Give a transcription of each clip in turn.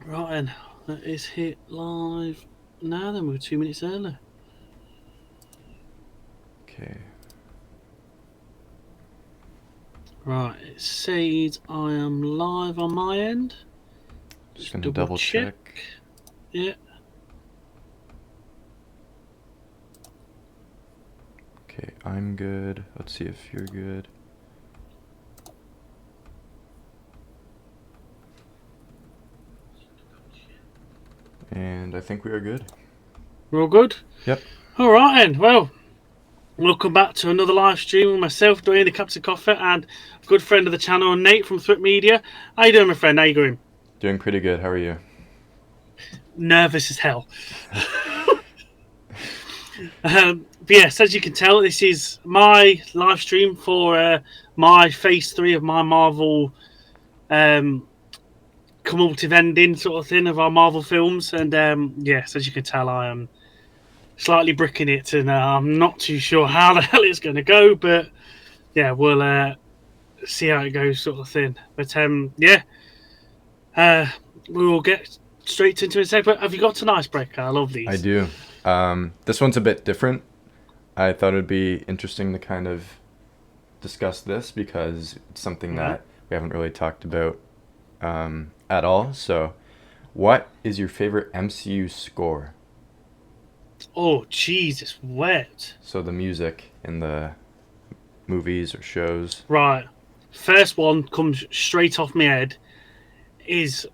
Right then, that is hit live now. Then we're 2 minutes early. Okay. Right, it says I am live on my end. Just Just gonna double double check. check. Yeah. Okay, I'm good. Let's see if you're good. And I think we are good. We're all good? Yep. All right then. Well, welcome back to another live stream with myself, Dwayne the Captain Coffee, and a good friend of the channel, Nate from Thwip Media. How you doing, my friend? How you going? Doing pretty good. How are you? Nervous as hell. But yes, as you can tell, this is my live stream for my phase 3 of my Marvel cumulative ending sort of thing of our Marvel films. And yes, as you can tell, I am slightly bricking it, and I'm not too sure how the hell it's going to go, but yeah, we'll see how it goes, sort of thing. But yeah, uh, we will get straight into it. But have you got an icebreaker? I love I these. do. This one's a bit different. I thought it'd be interesting to kind of discuss this because it's something All right. that we haven't really talked about at all. So, what is your favorite MCU score? Oh Jesus, wet. So the music in the movies or shows. Right. First one comes straight off my head is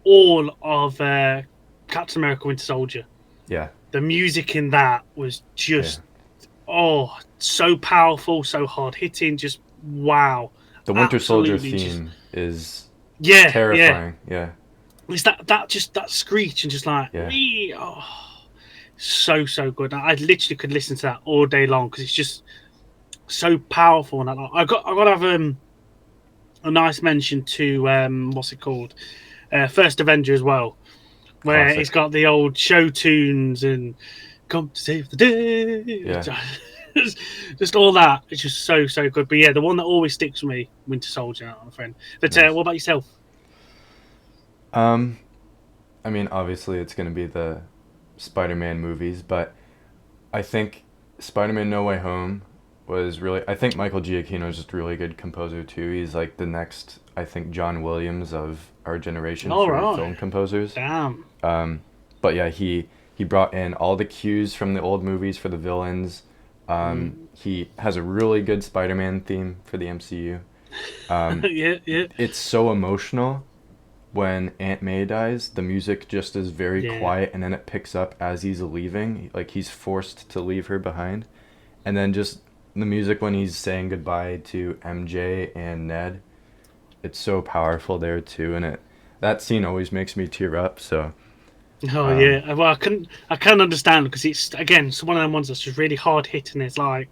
all of Captain America Winter Soldier. Yeah, The music in that was yeah. just so powerful, so hard hitting, just wow. The Winter Soldier Absolutely just theme is yeah. terrifying. Yeah, It's that screech and just like yeah. wee, so good. I literally could listen to that all day long because it's just so powerful. And I got to have a nice mention to what's it called, First Avenger as well, where it's Classic. got the old show tunes and come to save the day. Yeah. Just all that. It's just so good. But yeah, the one that always sticks with me, Winter Soldier, my friend. But Nice. what about yourself? Um, I mean, obviously it's gonna be the Spider-Man movies, but I think Spider-Man No Way Home was really. I think Michael Giacchino is just a really good composer too. He's like the next, I think, John Williams of our generation All for right, film composers. damn. Um, but yeah, he brought in all the cues from the old movies for the villains. Mm. He has a really good Spider-Man theme for the MCU. Um, Yeah. it's so emotional when Aunt May dies. The music just is very Yeah. quiet, and then it picks up as he's leaving, like he's forced to leave her behind, and then just the music when he's saying goodbye to MJ and Ned. It's so powerful there too, and it that scene always makes me tear up. So Oh um, yeah. Well, I can understand because it's one of them ones that's just really hard hitting. It's like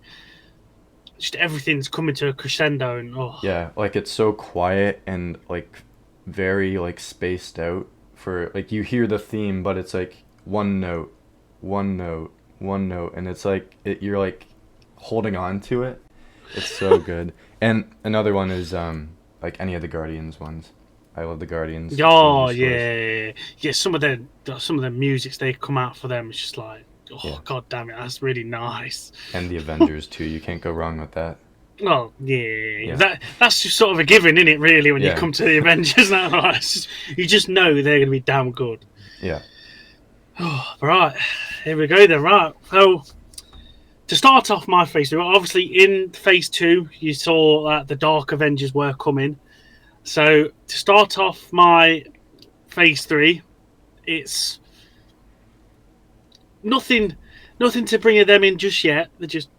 just everything's coming to a crescendo, and yeah, like it's so quiet and like very like spaced out for like you hear the theme, but it's like one note, one note, one note, and it's like you're like holding on to it. It's so good. And another one is like any of the Guardians ones. I love the Guardians movie oh scores. yeah. Some of the musics they come out for them. It's just like Yeah, god damn it, that's really nice. and the Avengers too. You can't go wrong with that. Oh yeah, Yeah, that's just sort of a given, isn't it? Really, when you yeah, come to the Avengers, now you just know they're going to be damn good. yeah. Oh, right, here we go then. Right, so to start off my phase two, obviously in phase two, you saw that the Dark Avengers were coming. So to start off my phase three, it's nothing, nothing to bring them in just yet.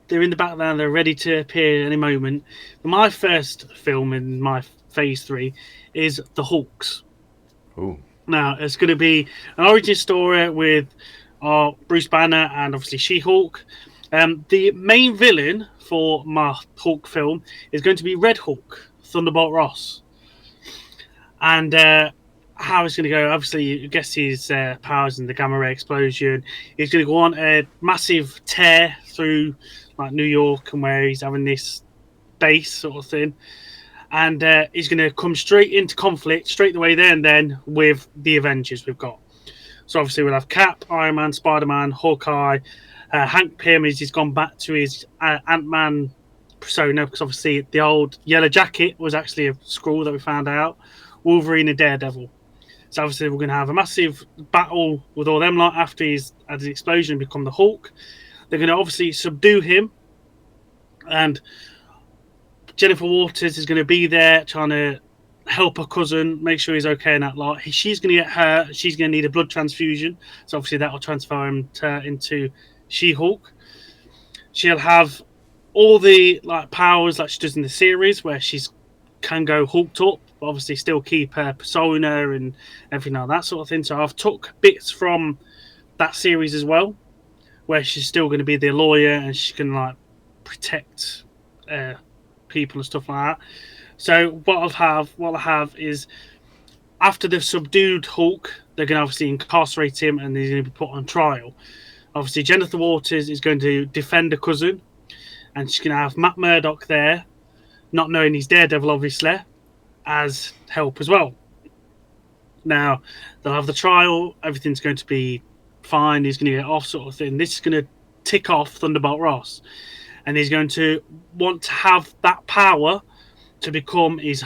They're in the background. They're ready to appear any moment. But my first film in my phase three is the Hawks. Ooh, Now it's going to be an origin story with Bruce Banner and obviously She-Hulk. The main villain for my Hulk film is going to be Red Hulk, Thunderbolt Ross, and how it's going to go. Obviously, I guess his powers in the gamma ray explosion. He's going to go on a massive tear through like New York and where he's having this base sort of thing. and he's going to come straight into conflict straight away there and then with the Avengers we've got. So obviously we'll have Cap, Iron Man, Spider-Man, Hawkeye, Hank Pym. He's gone back to his Ant-Man persona because obviously the old Yellow Jacket was actually a Skrull that we found out. Wolverine and Daredevil. So obviously we're going to have a massive battle with all them lot after he's had his explosion and become the Hulk. They're going to obviously subdue him, and Jennifer Waters is going to be there trying to help her cousin, make sure he's okay in that lot. She's going to get hurt. She's going to need a blood transfusion. So obviously that will transfer him into She-Hulk. She'll have all the like powers like she does in the series, where she's can go hulked up, but obviously still keep her persona and everything like that sort of thing. So I've took bits from that series as well, where she's still going to be the lawyer and she can like protect people and stuff like that. So what I have is after they've subdued Hulk, they're going to obviously incarcerate him and he's going to be put on trial. Obviously, Jennifer Waters is going to defend her cousin, and she's going to have Matt Murdock there, not knowing he's Daredevil, obviously, as help as well. Now, they'll have the trial, everything's going to be fine, he's going to get off, sort of thing. This is going to tick off Thunderbolt Ross, and he's going to want to have that power to become his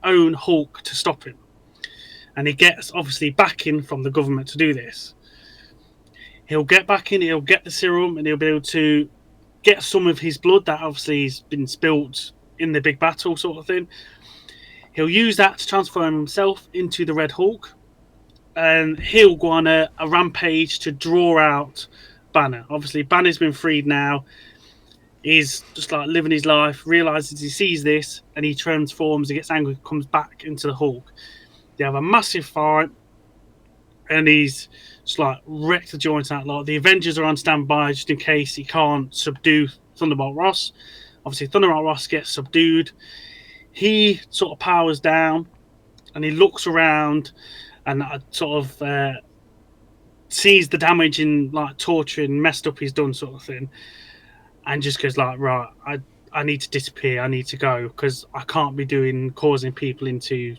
own Hulk to stop him. And he gets, obviously, backing from the government to do this. He'll get back in, he'll get the serum, and he'll be able to get some of his blood that obviously has been spilt in the big battle sort of thing. He'll use that to transform himself into the Red Hulk, and he'll go on a rampage to draw out Banner. Obviously, Banner's been freed now. He's just like living his life, realizes he sees this, and he transforms, he gets angry, comes back into the Hulk. They have a massive fight, and he's just like wrecked the joints out. Like the Avengers are on standby just in case he can't subdue Thunderbolt Ross. Obviously, Thunderbolt Ross gets subdued. He sort of powers down, and he looks around, and sort of sees the damage and like torture and messed up he's done, sort of thing, and just goes like, right, I need to disappear. I need to go because I can't be causing people into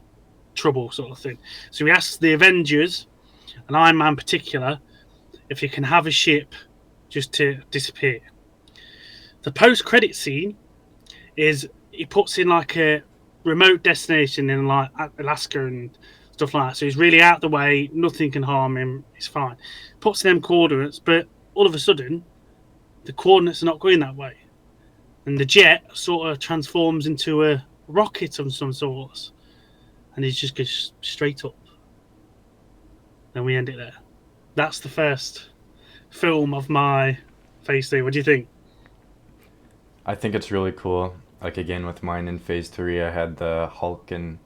trouble, sort of thing. So he asks the Avengers, and Iron Man in particular, if he can have a ship just to disappear. The post-credit scene is he puts in like a remote destination in like Alaska and stuff like that. So he's really out of the way. Nothing can harm him. It's fine. Puts in them coordinates, but all of a sudden, the coordinates are not going that way, and the jet sort of transforms into a rocket of some sorts, and it just goes straight up. Then we end it there. That's the first film of my phase 3. What do you think? I think it's really cool. Like again with mine in phase 3, I had the Hulk and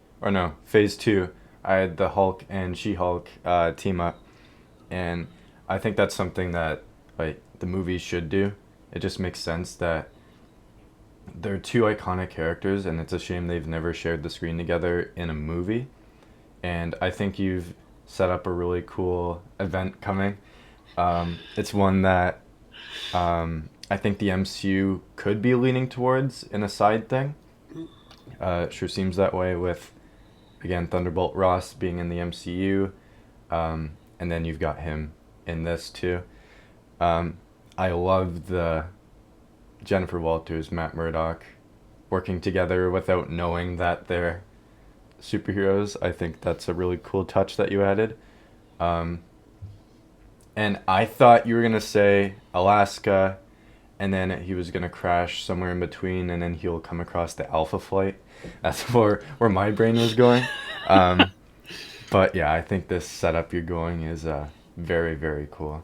phase 2, I had the Hulk and She-Hulk team up, and I think that's something that like the movies should do. It just makes sense that they're two iconic characters, and it's a shame they've never shared the screen together in a movie. And I think you've set up a really cool event coming. It's one that I think the MCU could be leaning towards in a side thing. It sure seems that way with, again, Thunderbolt Ross being in the MCU, and then you've got him in this too. I love the Jennifer Walters, Matt Murdock working together without knowing that they're superheroes. I think that's a really cool touch that you added. And I thought you were going to say Alaska, and then he was going to crash somewhere in between, and then he'll come across the Alpha Flight. That's where my brain was going. But yeah, I think this setup you're going is very, very cool.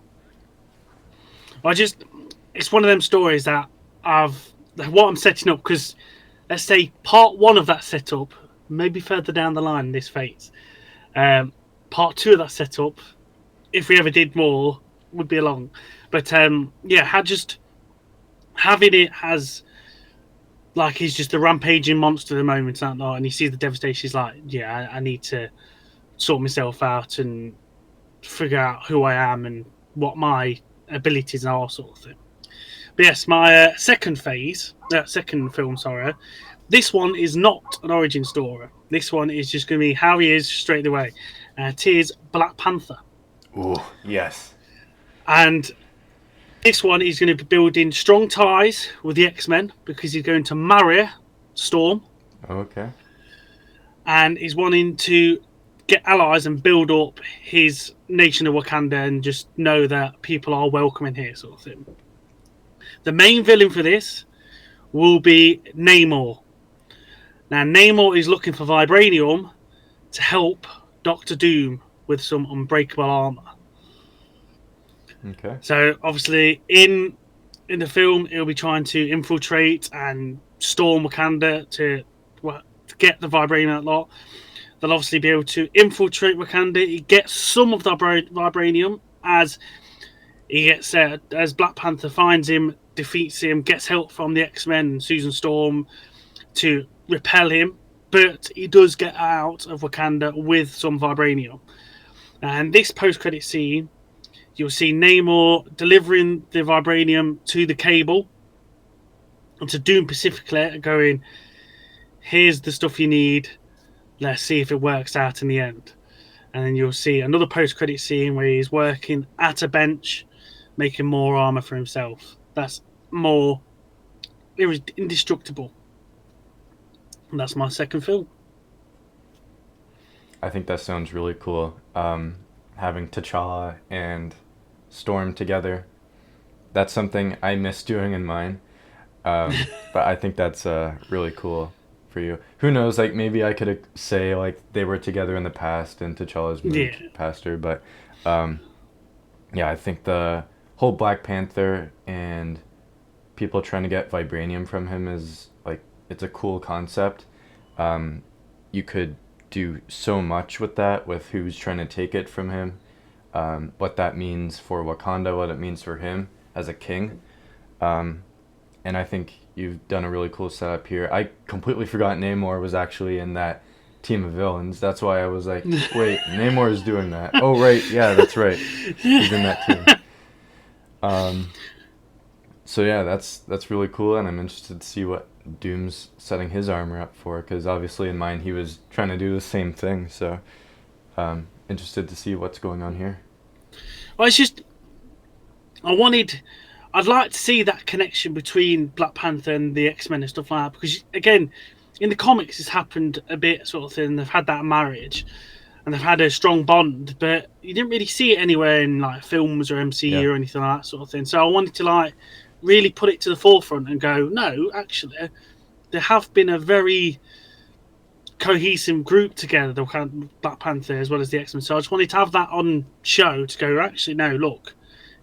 It's one of them stories that what I'm setting up, because let's say part 1 of that setup, maybe further down the line in this phase, part 2 of that setup, if we ever did more, would be along. But yeah, just having it as like he's just a rampaging monster at the moment, and he sees the devastation. He's like, yeah, I need to sort myself out and figure out who I am and what my abilities are, sort of thing. But yes, my second film, This one is not an origin story. This one is just going to be how he is straight away. It is Black Panther. Ooh, yes. And this one is going to be building strong ties with the X-Men because he's going to marry Storm. Okay. And he's wanting to get allies and build up his nation of Wakanda and just know that people are welcome in here, sort of thing. The main villain for this will be Namor. Now, Namor is looking for vibranium to help Doctor Doom with some unbreakable armor. Okay. So, obviously, in the film, he'll be trying to infiltrate and storm Wakanda to get the vibranium lot. They'll obviously be able to infiltrate Wakanda. He gets some of the vibranium as he gets as Black Panther finds him, defeats him, gets help from the X-Men, Susan Storm, to repel him. But he does get out of Wakanda with some vibranium. And this post-credit scene, you'll see Namor delivering the vibranium to the Cable and to Doom specifically, going, "Here's the stuff you need. Let's see if it works out in the end." And then you'll see another post-credit scene where he's working at a bench, making more armor for himself. That's more indestructible. And that's my second film. I think that sounds really cool. Having T'Challa and Storm together. That's something I miss doing in mine. But I think that's really cool for you. Who knows, like maybe I could say like they were together in the past and T'Challa's moved past her, but yeah, I think the whole Black Panther and people trying to get vibranium from him is like it's a cool concept. You could do so much with that, with who's trying to take it from him, what that means for Wakanda, what it means for him as a king. And I think you've done a really cool setup here. I completely forgot Namor was actually in that team of villains. That's why I was like, wait, Namor is doing that. Oh, right. Yeah, that's right. He's in that team. So yeah, that's really cool, and I'm interested to see what Doom's setting his armor up for, because obviously in mine he was trying to do the same thing. So interested to see what's going on here. Well, it's just I'd like to see that connection between Black Panther and the X-Men and stuff like that, because again, in the comics it's happened a bit sort of thing. They've had that marriage and they've had a strong bond, but you didn't really see it anywhere in like films or MCU or anything like that sort of thing. So I wanted to like really put it to the forefront and go, no, actually there have been a very cohesive group together, the Black Panther as well as the X-Men. So I just wanted to have that on show to go, actually no, look,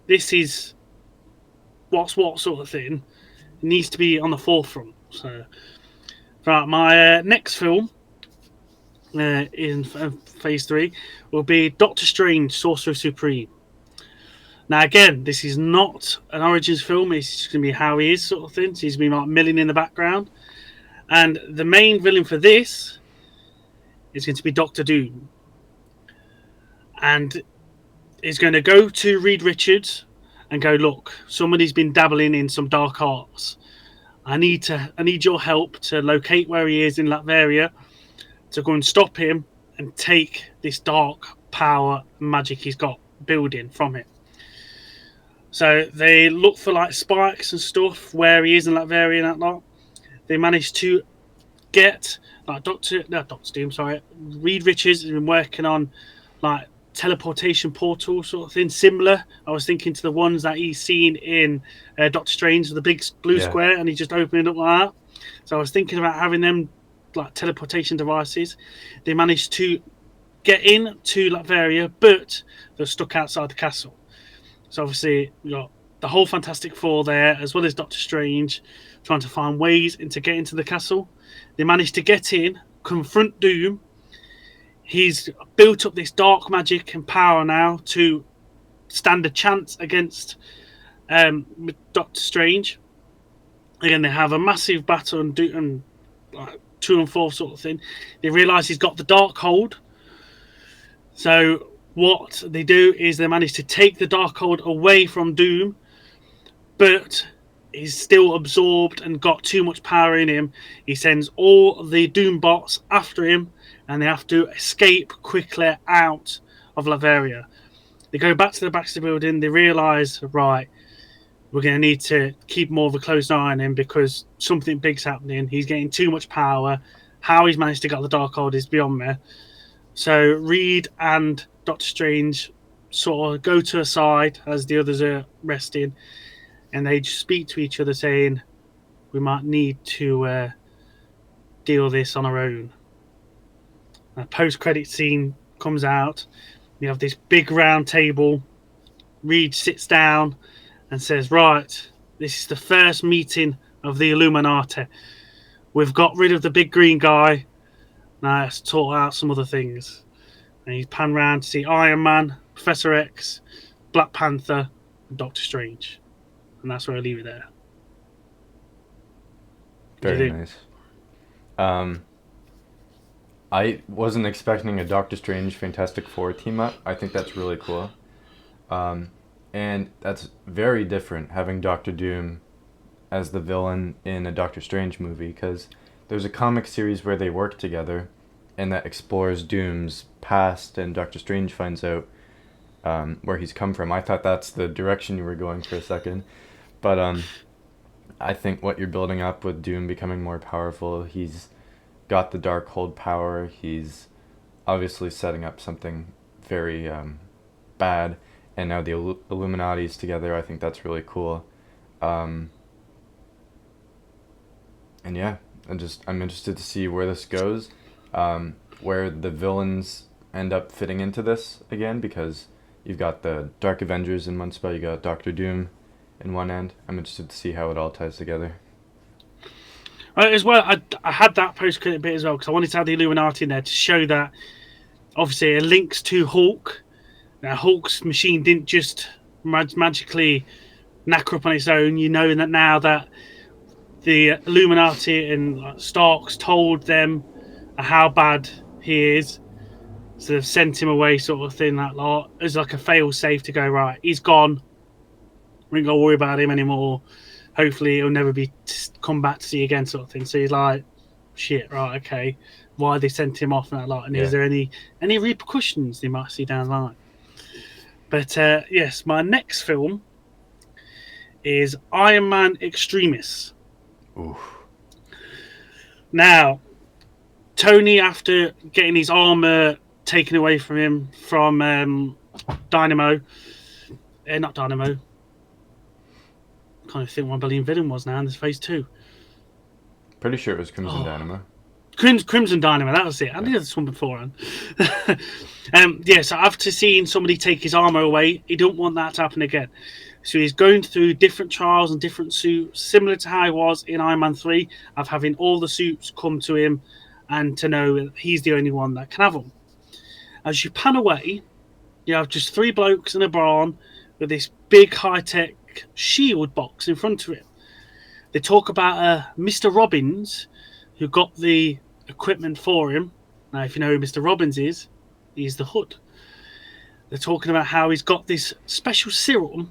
this is what's what sort of thing. It needs to be on the forefront. So right, my next film in phase 3 will be Doctor Strange, Sorcerer Supreme. Now again, this is not an origins film, it's just going to be how he is sort of thing. So he's going to be like milling in the background, and the main villain for this is going to be Doctor Doom, and he's going to go to Reed Richards and go, look, somebody's been dabbling in some dark arts. I need your help to locate where he is in Latveria, to go and stop him and take this dark power and magic he's got building from him. So they look for like spikes and stuff where he is in Latveria and that lot. They managed to get like Reed Richards has been working on like teleportation portal sort of thing, similar. I was thinking to the ones that he's seen in Doctor Strange with the big blue square, and he just opened it up like that. So I was thinking about having them like teleportation devices. They managed to get in to Latveria, but they're stuck outside the castle. So obviously we got the whole Fantastic Four there, as well as Doctor Strange, trying to find ways to get into the castle. They managed to get in, confront Doom. He's built up this dark magic and power now to stand a chance against Doctor Strange. Again, they have a massive battle and like 2 and 4 sort of thing. They realise he's got the dark hold. So what they do is they manage to take the dark hold away from Doom, but he's still absorbed and got too much power in him, he sends all the Doom bots after him, and they have to escape quickly out of Latveria. They go back to the Baxter building. They realise, right, we're going to need to keep more of a close eye on him because something big's happening. He's getting too much power. How he's managed to get the Darkhold is beyond me. So Reed and Doctor Strange sort of go to a side as the others are resting, and they just speak to each other saying, we might need to deal this on our own. A post-credit scene comes out. You have this big round table. Reed sits down and says, right, this is the first meeting of the Illuminati. We've got rid of the big green guy. Now let's talk out some other things. And he's panned round to see Iron Man, Professor X, Black Panther, and Doctor Strange. And that's where I leave it there. Very nice. I wasn't expecting a Doctor Strange Fantastic Four team up. I think that's really cool. And that's very different having Doctor Doom as the villain in a Doctor Strange movie, because there's a comic series where they work together and that explores Doom's past, and Doctor Strange finds out where he's come from. I thought that's the direction you were going for a second. But I think what you're building up with Doom becoming more powerful, he's got the Darkhold power, he's obviously setting up something very bad, and now the Illuminati's together. I think that's really cool. And yeah, I'm interested to see where this goes, where the villains end up fitting into this again, because you've got the Dark Avengers in one spot, you got Doctor Doom in one end. I'm interested to see how it all ties together. As well, I had that post-credit bit as well because I wanted to have the Illuminati in there to show that obviously it links to Hulk. Now, Hulk's machine didn't just magically knacker up on its own. You know that now that the Illuminati and Starks told them how bad he is, so they've sent him away, sort of thing. That lot as like a fail-safe to go, right, he's gone. We ain't got to worry about him anymore. Hopefully he'll never be come back to see again, sort of thing. So he's like, shit, right, okay. Why they sent him off and that lot? And is there any repercussions they might see down the line? But yes, my next film is Iron Man Extremis. Ooh. Now, Tony, after getting his armor taken away from him from Dynamo, not Dynamo. Kind of think what my Berlin villain was now in this phase 2. Pretty sure it was Crimson Dynamo. Crimson Dynamo, that was it. I knew this one beforehand. So after seeing somebody take his armor away, he don't want that to happen again. So he's going through different trials and different suits, similar to how he was in Iron Man 3, of having all the suits come to him and to know that he's the only one that can have them. As you pan away, you have just 3 blokes in a barn with this big high-tech shield box in front of him. They talk about Mr. Robbins, who got the equipment for him. Now, if you know who Mr. Robbins is, he's the Hood. They're talking about how he's got this special serum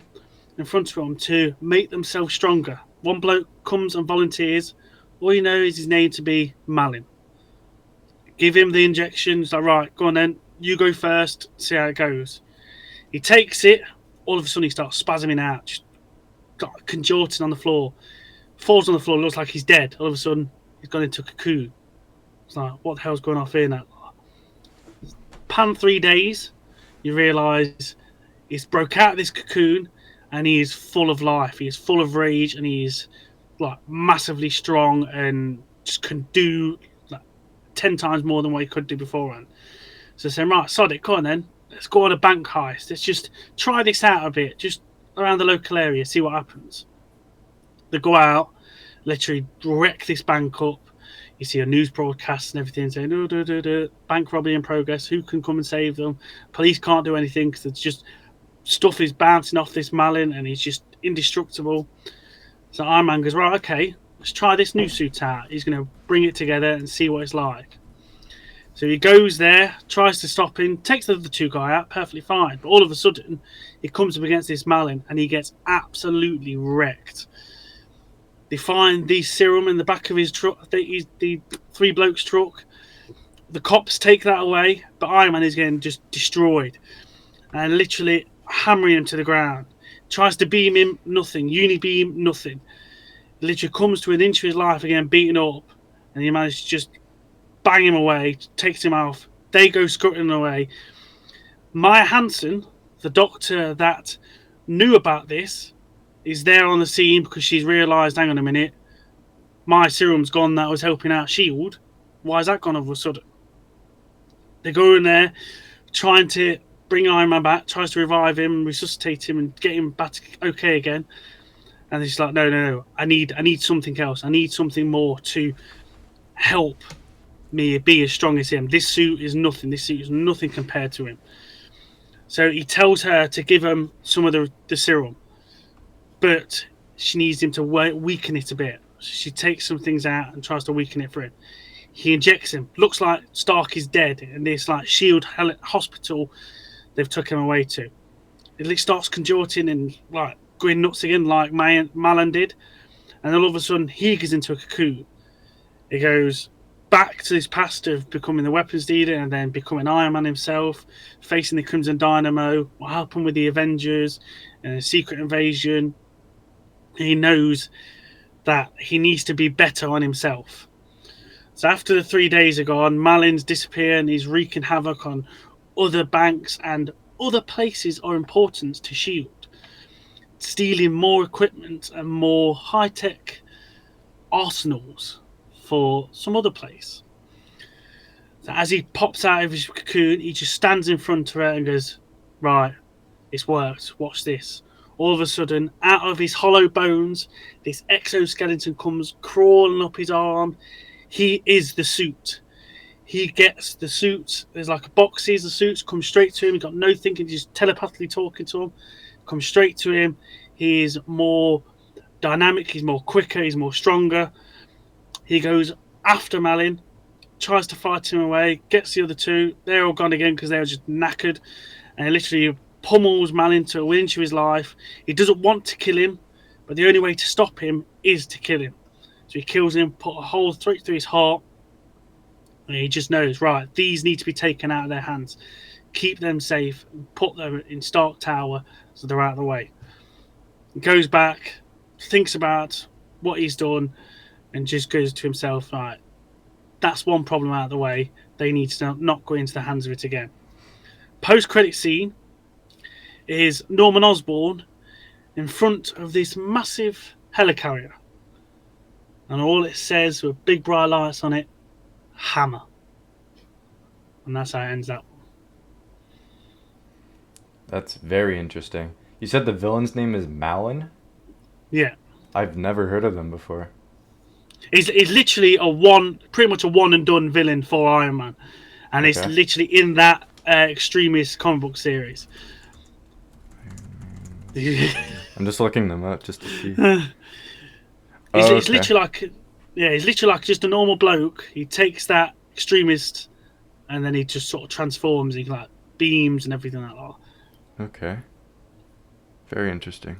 in front of him to make themselves stronger. One bloke comes and volunteers. All you know is his name to be Malin. Give him the injections. Like, right, go on then. You go first. See how it goes. He takes it. All of a sudden, he starts spasming out, just contorting on the floor. Falls on the floor, looks like he's dead. All of a sudden, he's gone into a cocoon. It's like, what the hell's going off here now? Pan 3 days, you realise he's broke out of this cocoon and he is full of life. He is full of rage and he's like massively strong and just can do like 10 times more than what he could do beforehand. So saying, right, sod it, come on then. Let's go on a bank heist. Let's just try this out a bit, just around the local area, see what happens. They go out, literally wreck this bank up. You see a news broadcast and everything saying, bank robbery in progress. Who can come and save them? Police can't do anything because it's just stuff is bouncing off this Malin and he's just indestructible. So Iron Man goes, right, okay, let's try this new suit out. He's going to bring it together and see what it's like. So he goes there, tries to stop him, takes the other 2 guy out, perfectly fine. But all of a sudden, he comes up against this Malin and he gets absolutely wrecked. They find the serum in the back of his truck, the three blokes' truck. The cops take that away, but Iron Man is getting just destroyed and literally hammering him to the ground. Tries to beam him, nothing. Unibeam, nothing. Literally comes to an inch of his life again, beaten up, and he manages to just bang him away, takes him off. They go scurrying away. Maya Hansen, the doctor that knew about this, is there on the scene because she's realised, hang on a minute, my serum's gone that was helping out S.H.I.E.L.D. Why is that gone all of a sudden? They go in there, trying to bring Iron Man back, tries to revive him, resuscitate him, and get him back okay again. And he's like, no, I need something else. I need something more to help me be as strong as him. This suit is nothing. This suit is nothing compared to him. So he tells her to give him some of the serum, but she needs him to weaken it a bit. She takes some things out and tries to weaken it for him. He injects him. Looks like Stark is dead in this like Shield hospital they've took him away to. It starts contorting and like going nuts again, like Malin did, and then all of a sudden he goes into a cocoon. He goes back to his past of becoming the weapons dealer and then becoming Iron Man himself, facing the Crimson Dynamo, helping with the Avengers and a secret invasion. He knows that he needs to be better on himself. So after the 3 days are gone, Malin's disappeared and he's wreaking havoc on other banks and other places are important to S.H.I.E.L.D., stealing more equipment and more high-tech arsenals for some other place. So as he pops out of his cocoon, he just stands in front of her and goes, right, it's worked, watch this. All of a sudden, out of his hollow bones, this exoskeleton comes crawling up his arm. He is the suit. He gets the suit. There's like a box, sees the suits, comes straight to him. He got no thinking, just telepathically talking to him. Comes straight to him. He's more dynamic, he's more quicker, he's more stronger. He goes after Malin, tries to fight him away, gets the other two. They're all gone again because they're just knackered. And he literally pummels Malin to within inch of his life. He doesn't want to kill him, but the only way to stop him is to kill him. So he kills him, put a hole straight through his heart. And he just knows, right, these need to be taken out of their hands. Keep them safe, put them in Stark Tower so they're out of the way. He goes back, thinks about what he's done, and just goes to himself, right, that's one problem out of the way. They need to not go into the hands of it again. Post-credit scene is Norman Osborn in front of this massive helicarrier. And all it says with big bright lights on it, Hammer. And that's how it ends up. That's very interesting. You said the villain's name is Malin? Yeah. I've never heard of them before. He's literally pretty much a one and done villain for Iron Man. And it's literally in that Extremist comic book series. I'm just looking them up just to see. It's literally like, he's literally like just a normal bloke. He takes that Extremist and then he just sort of transforms. He like beams and everything like that. Okay. Very interesting.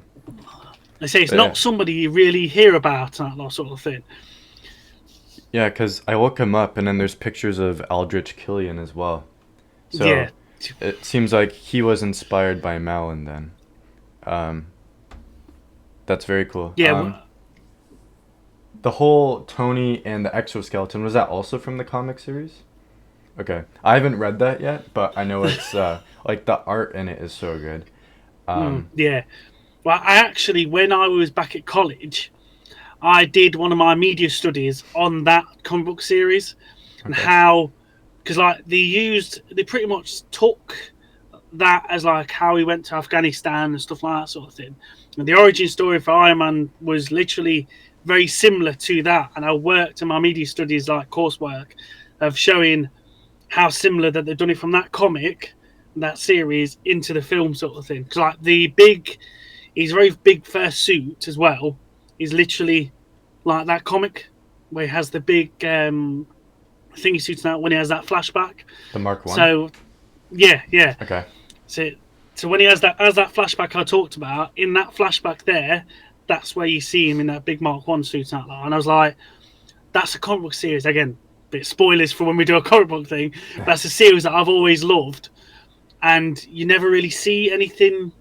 They say it's not somebody you really hear about and that sort of thing. Yeah, because I look him up and then there's pictures of Aldrich Killian as well. So it seems like he was inspired by Malin then. That's very cool. Yeah. The whole Tony and the exoskeleton, was that also from the comic series? Okay. I haven't read that yet, but I know it's like the art in it is so good. Yeah. Well, I actually, when I was back at college, I did one of my media studies on that comic book series and how, because like they pretty much took that as like how he went to Afghanistan and stuff like that sort of thing. And the origin story for Iron Man was literally very similar to that. And I worked in my media studies like coursework of showing how similar that they've done it from that comic, that series into the film sort of thing. Because like his very big first suit as well is literally like that comic where he has the big thingy suits out when he has that flashback. The Mark 1? So, yeah. Okay. So when he has that flashback I talked about, in that flashback there, that's where you see him in that big Mark 1 suit and that. And I was like, that's a comic book series. Again, bit spoilers for when we do a comic book thing. That's a series that I've always loved. And you never really see anything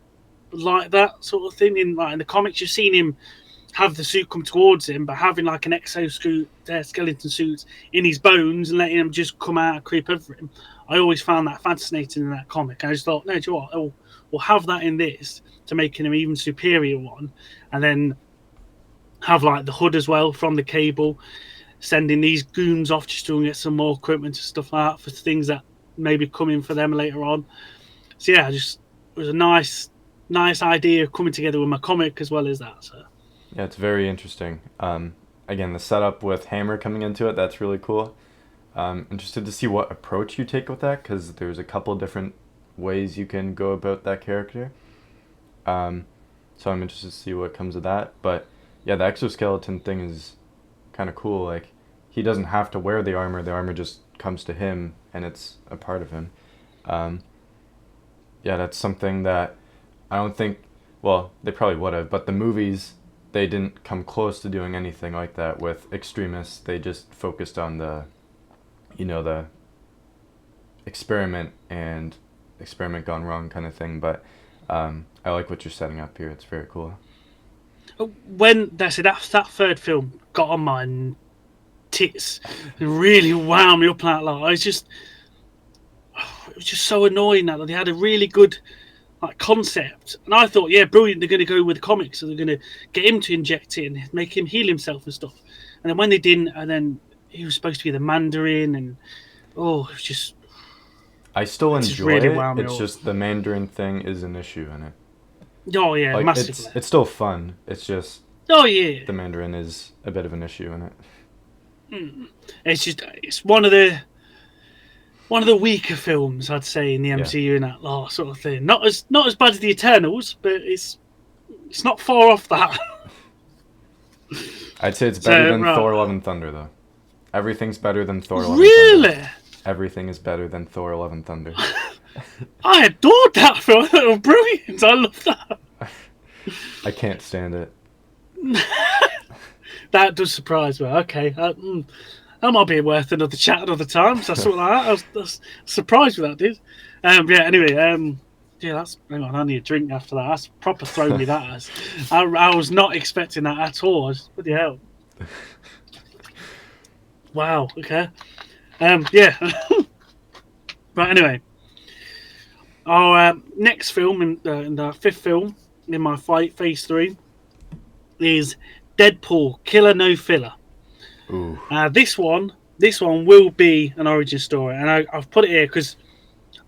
like that sort of thing in the comics. You've seen him have the suit come towards him, but having like an skeleton suit in his bones and letting him just come out and creep over him, I always found that fascinating in that comic. I just thought, no, do you know what? We'll have that in this to make him an even superior one, and then have like the hood as well from the Cable, sending these goons off just to get some more equipment and stuff like that for things that maybe come in for them later on. So yeah, it was a nice idea coming together with my comic as well as that. So Yeah, it's very interesting. Again, the setup with Hammer coming into it, that's really cool. Interested to see what approach you take with that, because there's a couple different ways you can go about that character. So I'm interested to see what comes of that. But yeah, the exoskeleton thing is kind of cool. Like, he doesn't have to wear the armor just comes to him and it's a part of him. Yeah, that's something that I don't think, well, they probably would have, but the movies, they didn't come close to doing anything like that with Extremis. They just focused on the experiment and experiment gone wrong kind of thing. But I like what you're setting up here. It's very cool. When that third film got on my tits and really wound me up like that, it was just so annoying that they had a really good concept, and I thought, yeah, brilliant, they're going to go with the comics, so they're going to get him to inject it and make him heal himself and stuff. And then when they didn't, and then he was supposed to be the Mandarin, and it was just, I still enjoy really it. It's just the Mandarin thing is an issue in it. Oh yeah, like, massively. It's still fun. It's just, oh yeah, the Mandarin is a bit of an issue in it. It's one of the weaker films, I'd say, in the MCU in that last sort of thing. Not as bad as the Eternals, but it's not far off that. I'd say it's better than Thor: Love and Thunder, though. Everything's better than Thor: Love and Thunder. Really? Everything is better than Thor: Love and Thunder. I adored that film. It was brilliant. I love that. I can't stand it. That does surprise me. Okay. That might be worth another chat another time. So something like that. I was surprised with that, dude. Yeah. Anyway. Yeah. Hang on. I need a drink after that. That's proper thrown me. That as. I was not expecting that at all. What the hell? Wow. Okay. Yeah. Right. Anyway. Our next film in the fifth film in my phase 3 is Deadpool: Killer No Filler. Ooh. This one will be an origin story, and I've put it here because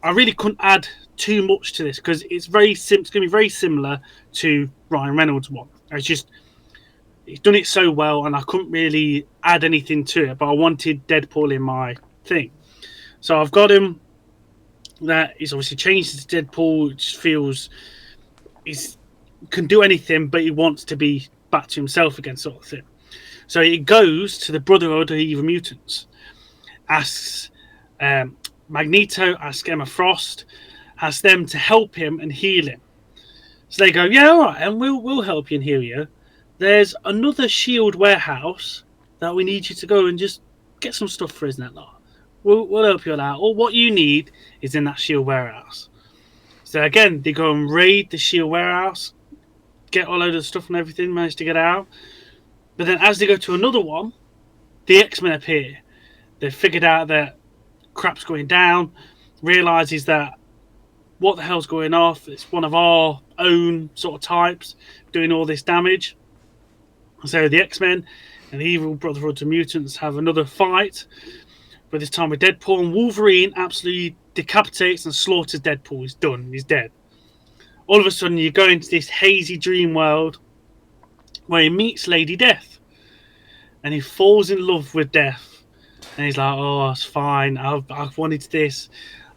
I really couldn't add too much to this because it's it's going to be very similar to Ryan Reynolds' one. He's done it so well, and I couldn't really add anything to it. But I wanted Deadpool in my thing, so I've got him. That he's obviously changed to Deadpool. It just feels he can do anything, but he wants to be back to himself again, sort of thing. So he goes to the Brotherhood of Evil Mutants, asks Magneto, asks Emma Frost, asks them to help him and heal him. So they go, yeah, all right, and we'll help you and heal you. There's another Shield warehouse that we need you to go and just get some stuff for, isn't it, lot? We'll help you out. All what you need is in that Shield warehouse. So again, they go and raid the Shield warehouse, get all load of stuff and everything, manage to get out. But then as they go to another one, the X-Men appear. They've figured out that crap's going down, realises that what the hell's going off? It's one of our own sort of types doing all this damage. So the X-Men and the evil Brotherhood of Mutants have another fight, but this time with Deadpool, and Wolverine absolutely decapitates and slaughters Deadpool. He's done. He's dead. All of a sudden, you go into this hazy dream world where he meets Lady Death, and he falls in love with Death. And he's like, "Oh, it's fine. I've wanted this.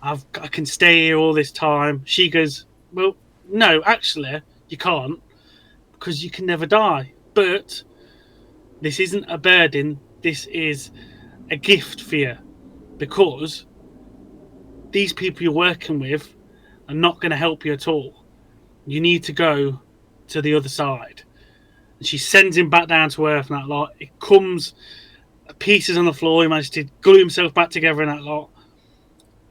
I can stay here all this time." She goes, "Well, no, actually, you can't, because you can never die. But this isn't a burden. This is a gift for you, because these people you're working with are not going to help you at all. You need to go to the other side." She sends him back down to earth and that lot. It comes pieces on the floor. He manages to glue himself back together in that lot.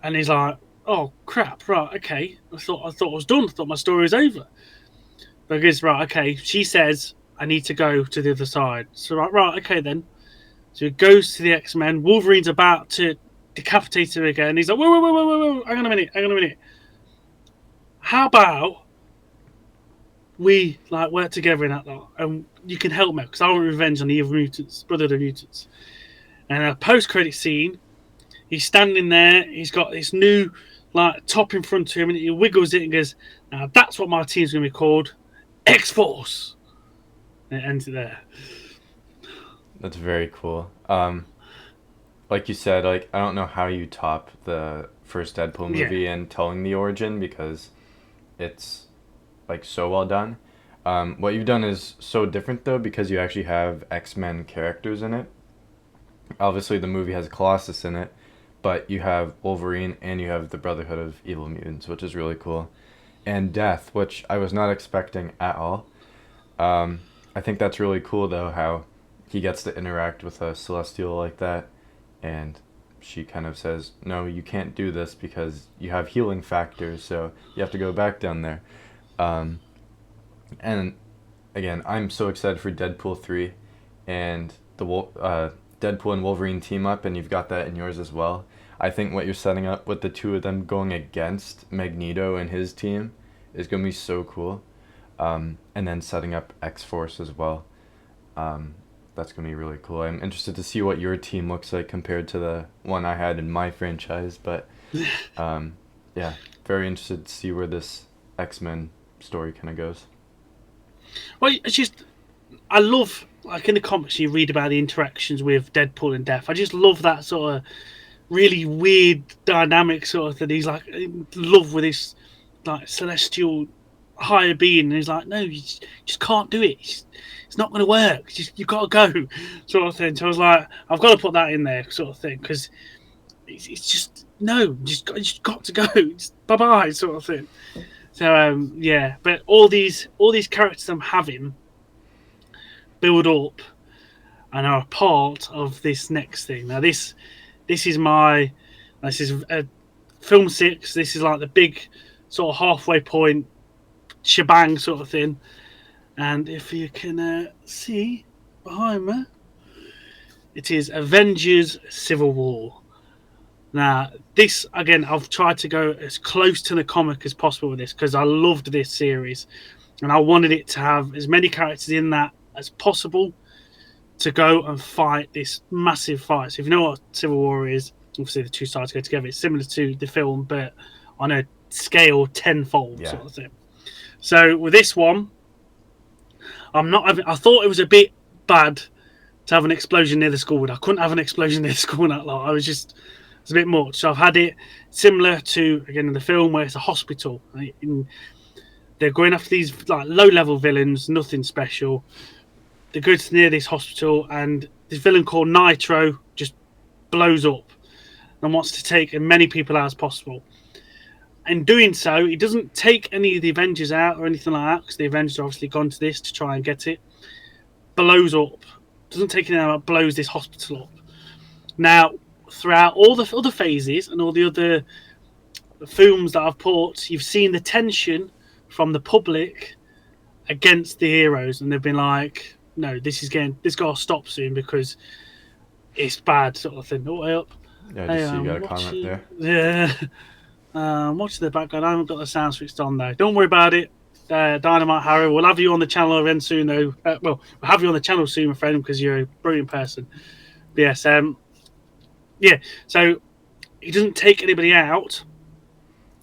And he's like, oh crap, right, okay. I thought I was done. I thought my story was over. Because right, okay, she says I need to go to the other side. So right, okay then. So he goes to the X-Men. Wolverine's about to decapitate him again. He's like, whoa, hang on a minute. How about we like work together in that lot, and you can help me because I want revenge on the evil mutants, Brotherhood of Mutants. And a post-credit scene, he's standing there. He's got this new like top in front of him, and he wiggles it and goes, "Now that's what my team's going to be called, X-Force." And it ends it there. That's very cool. Like you said, like I don't know how you top the first Deadpool movie and telling the origin because it's like so well done. What you've done is so different though because you actually have X-Men characters in it. Obviously, the movie has Colossus in it, but you have Wolverine and you have the Brotherhood of Evil Mutants, which is really cool, and Death, which I was not expecting at all. I think that's really cool though how he gets to interact with a Celestial like that, and she kind of says, "No, you can't do this because you have healing factors, so you have to go back down there." Um, and again, I'm so excited for Deadpool 3 and the Deadpool and Wolverine team up, and you've got that in yours as well. I think what you're setting up with the two of them going against Magneto and his team is going to be so cool. And then setting up X-Force as well. That's going to be really cool. I'm interested to see what your team looks like compared to the one I had in my franchise, but yeah, very interested to see where this X-Men story kind of goes. Well, it's just I love like in the comics you read about the interactions with Deadpool and Death. I just love that sort of really weird dynamic sort of thing. He's like in love with this like celestial higher being, and he's like, no, you just can't do it. It's not going to work. You've got to go, sort of thing. So I was like, I've got to put that in there, sort of thing, because it's just no, you just got to go. Bye bye, sort of thing. So yeah, but all these characters I'm having build up and are a part of this next thing. Now this is film 6. This is like the big sort of halfway point shebang sort of thing. And if you can see behind me, it is Avengers Civil War. Now, this, again, I've tried to go as close to the comic as possible with this because I loved this series and I wanted it to have as many characters in that as possible to go and fight this massive fight. So if you know what Civil War is, obviously the two sides go together. It's similar to the film, but on a scale tenfold sort of thing. So with this one, I thought it was a bit bad to have an explosion near the school, but I couldn't have an explosion near the school that lot. It's a bit much. So I've had it similar to, again, in the film where it's a hospital. Right? They're going after these like low-level villains, nothing special. They go to near this hospital, and this villain called Nitro just blows up and wants to take as many people out as possible. In doing so, he doesn't take any of the Avengers out or anything like that, because the Avengers are obviously gone to this to try and get it. Blows up. Doesn't take it out, blows this hospital up. Now, throughout all the other phases and all the other films that I've put, you've seen the tension from the public against the heroes, and they've been like, no, this got to stop soon because it's bad, sort of thing. Oh, way up. Yeah, I just see you got a comment there. Yeah. Watching the background. I haven't got the sound switched on though. Don't worry about it. Dynamite Harry, we'll have you on the channel again soon though. We'll have you on the channel soon, my friend, because you're a brilliant person. But yes, yeah. So he doesn't take anybody out,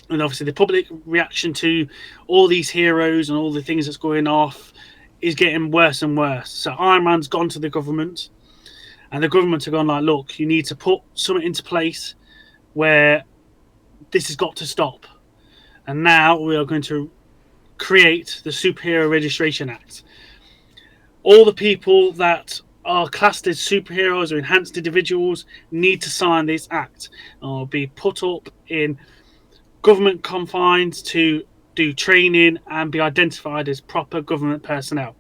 and obviously the public reaction to all these heroes and all the things that's going off is getting worse and worse. So Iron Man's gone to the government, and the government have gone like, look, you need to put something into place where this has got to stop. And now we are going to create the Superhero Registration Act. All the people that are classed as superheroes or enhanced individuals need to sign this act or be put up in government confines to do training and be identified as proper government personnel.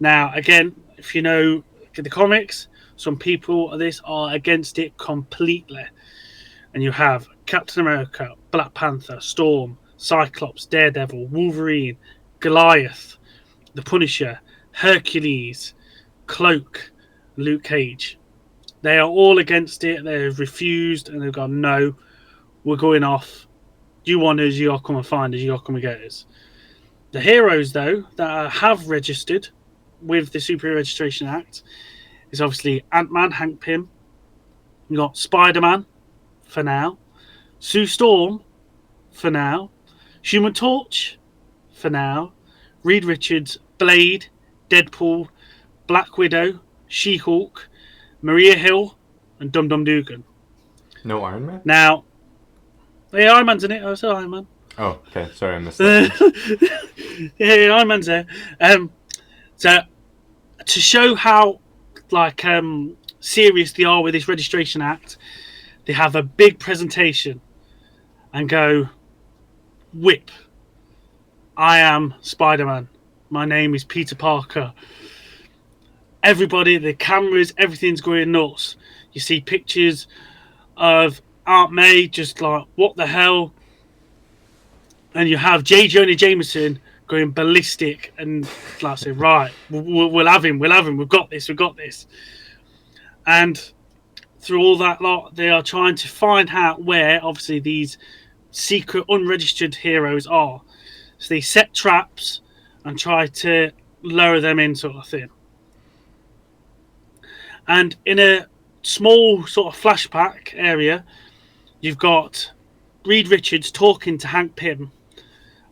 Now, again, if you know the comics, some people of this are against it completely. And you have Captain America, Black Panther, Storm, Cyclops, Daredevil, Wolverine, Goliath, the Punisher, Hercules, Cloak, Luke Cage. They are all against it. They've refused and they've gone, no, we're going off. You want us, you gotta come and find us, you gotta come and get us. The heroes, though, that have registered with the Superhero Registration Act is obviously Ant-Man, Hank Pym. You've got Spider-Man for now. Sue Storm for now. Human Torch for now. Reed Richards, Blade, Deadpool, Black Widow, She-Hulk, Maria Hill, and Dum Dum Dugan. No Iron Man? Now, yeah, Iron Man's in it. I said Iron Man. Oh, okay. Sorry, I missed that. Yeah, Iron Man's there. So to show how serious they are with this registration act, they have a big presentation and go, "Whip, I am Spider-Man. My name is Peter Parker." Everybody, the cameras, everything's going nuts. You see pictures of Aunt May just like, what the hell? And you have J. Jonah Jameson going ballistic and like saying, right, we'll have him, we've got this. And through all that lot, they are trying to find out where, obviously, these secret, unregistered heroes are. So they set traps and try to lure them in, sort of thing. And in a small sort of flashback area, you've got Reed Richards talking to Hank Pym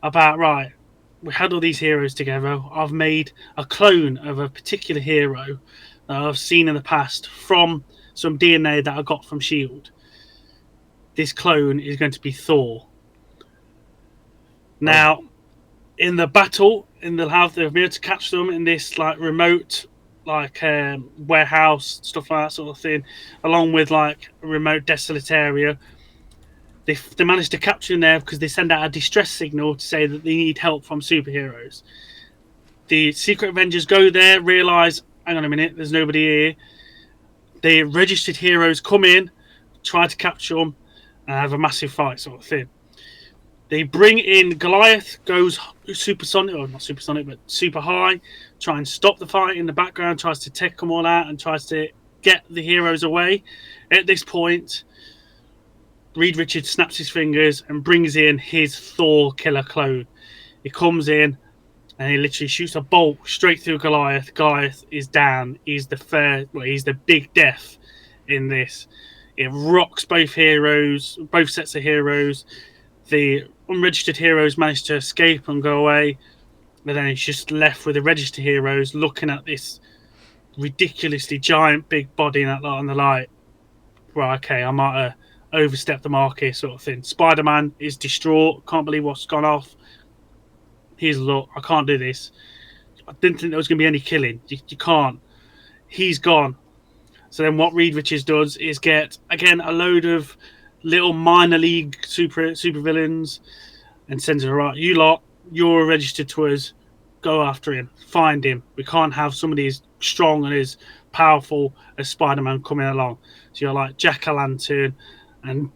about, right, we had all these heroes together. I've made a clone of a particular hero that I've seen in the past from some DNA that I got from S.H.I.E.L.D. This clone is going to be Thor. Now, in the battle, they'll be able to catch them in this like remote warehouse, stuff like that sort of thing, along with like a remote desolate area. They managed to capture him there because they send out a distress signal to say that they need help from superheroes. The Secret Avengers go there, realise, hang on a minute, there's nobody here. The registered heroes come in, try to capture them, and have a massive fight sort of thing. They bring in Goliath, goes supersonic, or not supersonic, but super high, try and stop the fight in the background, tries to take them all out and tries to get the heroes away. At this point, Reed Richards snaps his fingers and brings in his Thor killer clone. He comes in and he literally shoots a bolt straight through Goliath. Goliath is down. He's the big death in this. It rocks both sets of heroes. The unregistered heroes manage to escape and go away. But then it's just left with the registered heroes looking at this ridiculously giant big body on the light. Right, okay, I might have overstepped the mark here, sort of thing. Spider-Man is distraught, can't believe what's gone off. Here's look, I can't do this. I didn't think there was going to be any killing. You can't. He's gone. So then what Reed Richards does is get, again, a load of little minor league super villains and sends it, right, you lot, you're registered to us, go after him, find him. We can't have somebody as strong and as powerful as Spider-Man coming along. So you're like Jack-o'-lantern and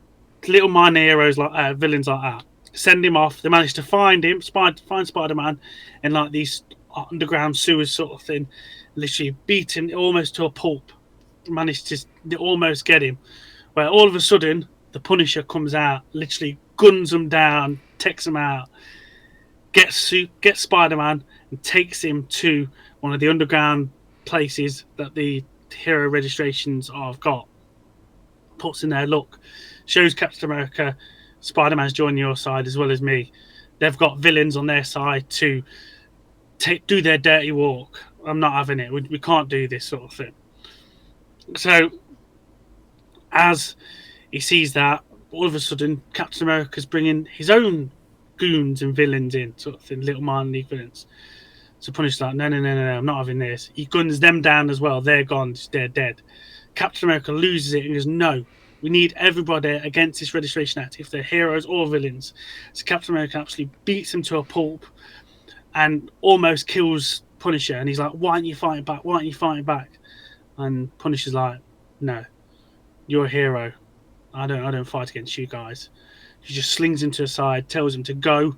little minor heroes like villains like that. Send him off. They manage to find him, find Spider-Man in like these underground sewers sort of thing. Literally beat him almost to a pulp. Managed to almost get him. Where all of a sudden the Punisher comes out, literally guns him down, takes him out, gets Spider-Man and takes him to one of the underground places that the hero registrations have got. Puts in there, look, shows Captain America, Spider-Man's joining your side as well as me. They've got villains on their side to do their dirty walk. I'm not having it. We can't do this sort of thing. So, as he sees that, all of a sudden, Captain America's bringing his own goons and villains in, sort of thing, little minor league villains. So Punisher's like, no, I'm not having this. He guns them down as well. They're gone. They're dead. Captain America loses it and goes, no, we need everybody against this registration act, if they're heroes or villains. So Captain America absolutely beats him to a pulp and almost kills Punisher, and he's like, "Why aren't you fighting back? Why aren't you fighting back?" And Punisher's like, "No, you're a hero. I don't fight against you guys." He just slings him to the side, tells him to go.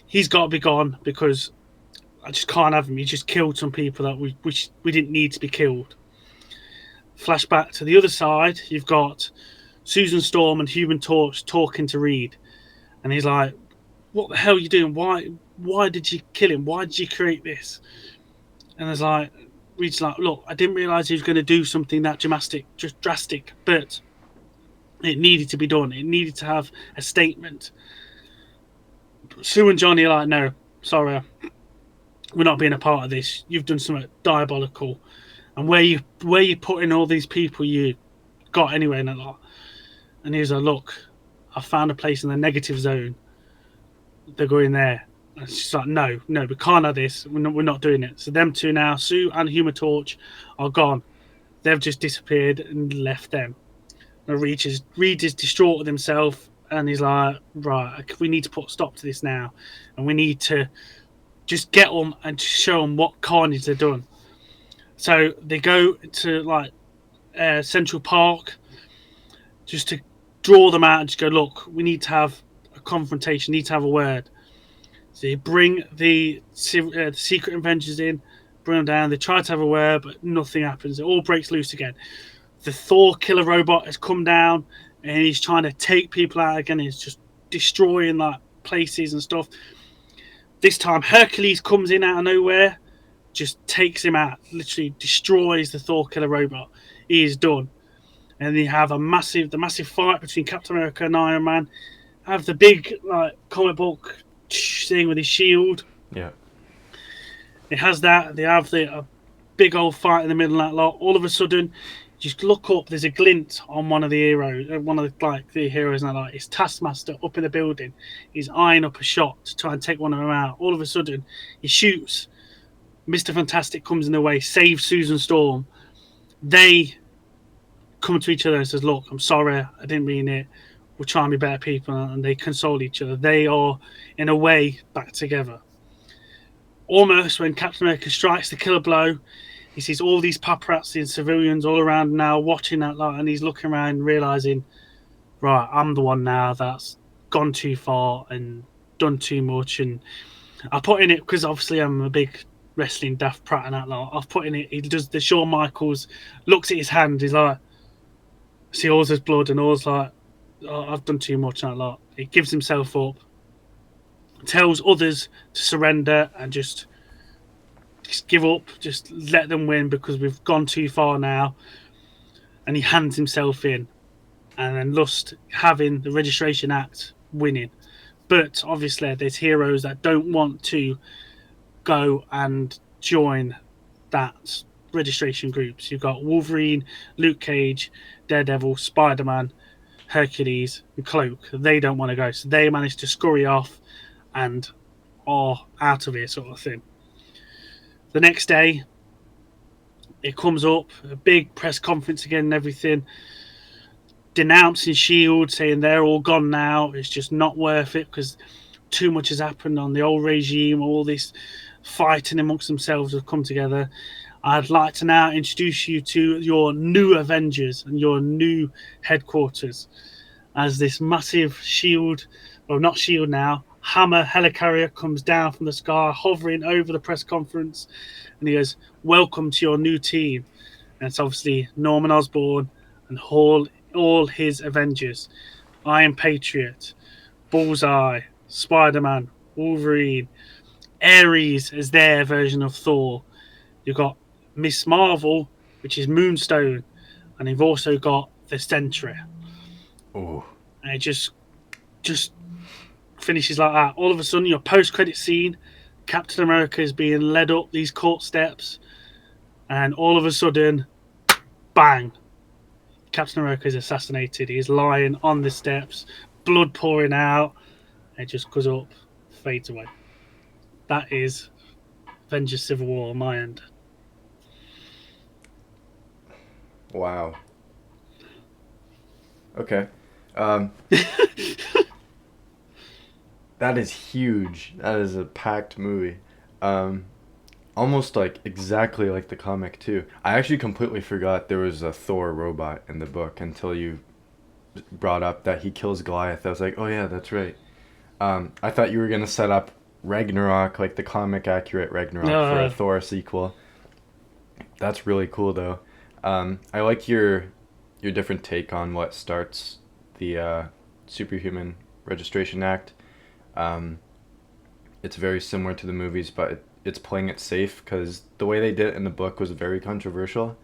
He's got to be gone because I just can't have him. He just killed some people that we didn't need to be killed. Flashback to the other side, you've got Susan Storm and Human Torch talking to Reed, and he's like, "What the hell are you doing? Why did you kill him? Why did you create this?" And there's like, Reed's like, "Look, I didn't realize he was going to do something that drastic, but it needed to be done. It needed to have a statement." Sue and Johnny are like, "No, sorry, we're not being a part of this. You've done something diabolical, and where you putting all these people you got anyway and a lot." And he's like, "Look, I found a place in the negative zone. They're going there." And she's like, "No, we can't have this. We're not doing it." So them two now, Sue and Human Torch, are gone. They've just disappeared and left them. And Reed is distraught with himself, and he's like, "Right, we need to put a stop to this now, and we need to just get them and show them what carnage they've done." So they go to like Central Park just to draw them out and just go, "Look, we need to have a confrontation. Need to have a word." So you bring the Secret Avengers in, bring them down. They try to have a word, but nothing happens. It all breaks loose again. The Thor killer robot has come down, and he's trying to take people out again. He's just destroying like places and stuff. This time Hercules comes in out of nowhere, just takes him out, literally destroys the Thor killer robot. He is done. And they have the massive fight between Captain America and Iron Man. Have the big like comic book thing with his shield. Yeah. It has that. They have a big old fight in the middle of that lot. All of a sudden, just look up. There's a glint on one of the heroes. One of the heroes, and like it's Taskmaster up in the building. He's eyeing up a shot to try and take one of them out. All of a sudden, he shoots. Mr. Fantastic comes in the way, saves Susan Storm. They come to each other and says, "Look, I'm sorry. I didn't mean it. We're trying to be better people," and they console each other. They are, in a way, back together. Almost when Captain America strikes the killer blow, he sees all these paparazzi and civilians all around now watching that lot, and he's looking around, realizing, right, I'm the one now that's gone too far and done too much. And I put in it because obviously I'm a big wrestling daft prat and that lot. I've put in it. He does the Shawn Michaels, looks at his hand, he's like, see all his blood, and all's like, "Oh, I've done too much and that lot." He gives himself up, tells others to surrender and just give up, just let them win because we've gone too far now. And he hands himself in, and then Lust having the Registration Act winning. But obviously, there's heroes that don't want to go and join that registration groups. You've got Wolverine, Luke Cage, Daredevil, Spider-Man, Hercules, and Cloak. They don't want to go, so they manage to scurry off and are out of here, sort of thing. The next day, it comes up, a big press conference again and everything, denouncing Shield, saying they're all gone now. It's just not worth it because too much has happened on the old regime. All this fighting amongst themselves have come together. I'd like to now introduce you to your new Avengers and your new headquarters as this massive Shield, well, not Shield now, Hammer helicarrier comes down from the sky, hovering over the press conference, and he goes, "Welcome to your new team." And it's obviously Norman Osborn and all his Avengers. Iron Patriot, Bullseye, Spider-Man, Wolverine, Ares as their version of Thor. You've got Miss Marvel, which is Moonstone, and you've also got the Sentry. Oh. And it just finishes like that. All of a sudden, your post-credit scene, Captain America is being led up these court steps, and all of a sudden, bang! Captain America is assassinated. He is lying on the steps, blood pouring out. And it just goes up, fades away. That is Avengers Civil War on my end. Wow. Okay. That is huge. That is a packed movie. almost like exactly like the comic too. I actually completely forgot there was a Thor robot in the book until you brought up that he kills Goliath. I was like, oh yeah, that's right. I thought you were gonna set up Ragnarok, like the comic accurate Ragnarok, for a No, Thor sequel. That's really cool though. I like your different take on what starts the Superhuman Registration Act. Um, it's very similar to the movies, but it's playing it safe because the way they did it in the book was very controversial.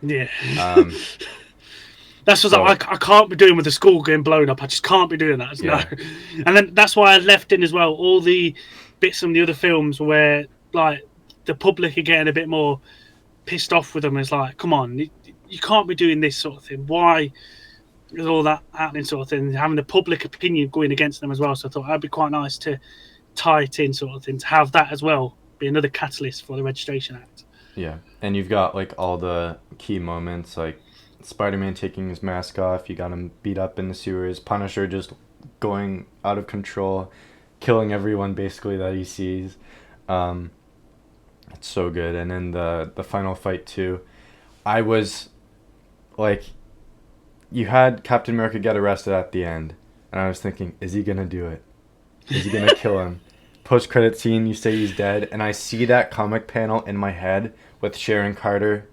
yeah. Um, That's what so I can't be doing with the school getting blown up. I just can't be doing that. No, yeah, and then that's why I left in as well all the bits from the other films where like the public are getting a bit more pissed off with them. It's like, come on, you can't be doing this sort of thing. Why is all that happening, sort of thing? Having the public opinion going against them as well. So I thought that'd be quite nice to tie it in, sort of thing, to have that as well be another catalyst for the Registration Act. yeah, and you've got like all the key moments like Spider-Man taking his mask off. You got him beat up in the sewers. Punisher just going out of control, killing everyone basically that he sees. Um, it's so good. And then the final fight too. I was like, you had Captain America get arrested at the end, and I was thinking, is he gonna do it? Is he gonna kill him? Post credit scene, you say he's dead, and I see that comic panel in my head with Sharon Carter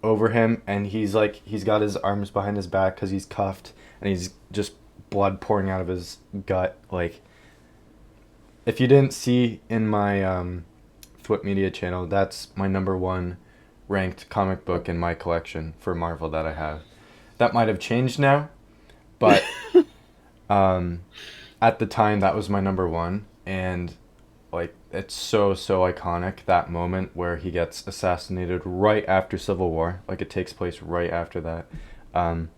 over him, and he's got his arms behind his back because he's cuffed, and he's just blood pouring out of his gut. Like, if you didn't see in my Thwip Media channel, that's my number one ranked comic book in my collection for Marvel that I have. That might have changed now, but um, at the time that was my number one, and like it's so iconic, that moment where he gets assassinated right after Civil War. Like it takes place right after that. Um,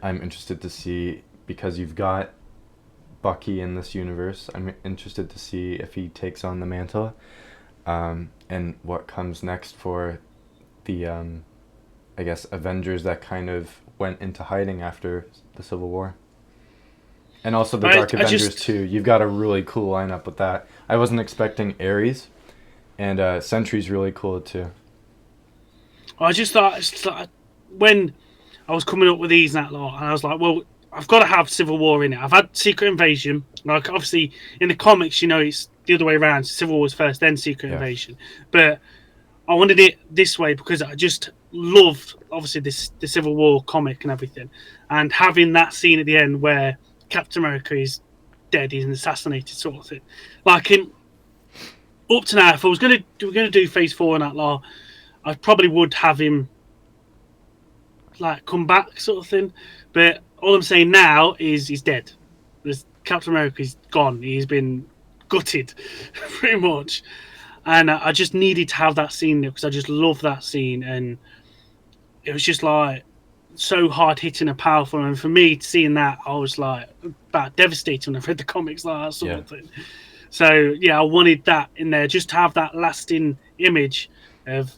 I'm interested to see, because you've got Bucky in this universe. I'm interested to see if he takes on the mantle, and what comes next for the I guess Avengers that kind of went into hiding after the Civil War. And also the Dark Avengers too. You've got a really cool lineup with that. I wasn't expecting Ares, and Sentry's really cool too. I just thought it's like, when I was coming up with these and that lot, and I was like, well, I've got to have Civil War in it. I've had Secret Invasion. Like obviously in the comics, it's the other way around. Civil War's first, then Secret Invasion. But I wanted it this way because I just loved obviously the Civil War comic and everything, and having that scene at the end where Captain America is dead, he's assassinated, sort of thing. Like in up to now, if I was gonna do Phase 4 and that law, I probably would have him like come back, sort of thing. But all I'm saying now is he's dead. There's Captain America's gone. He's been gutted, pretty much. And I just needed to have that scene there because I just love that scene, and it was just like so hard hitting and powerful. And for me, seeing that, I was like about devastated when I read the comics, like that sort of thing. So yeah, I wanted that in there, just to have that lasting image of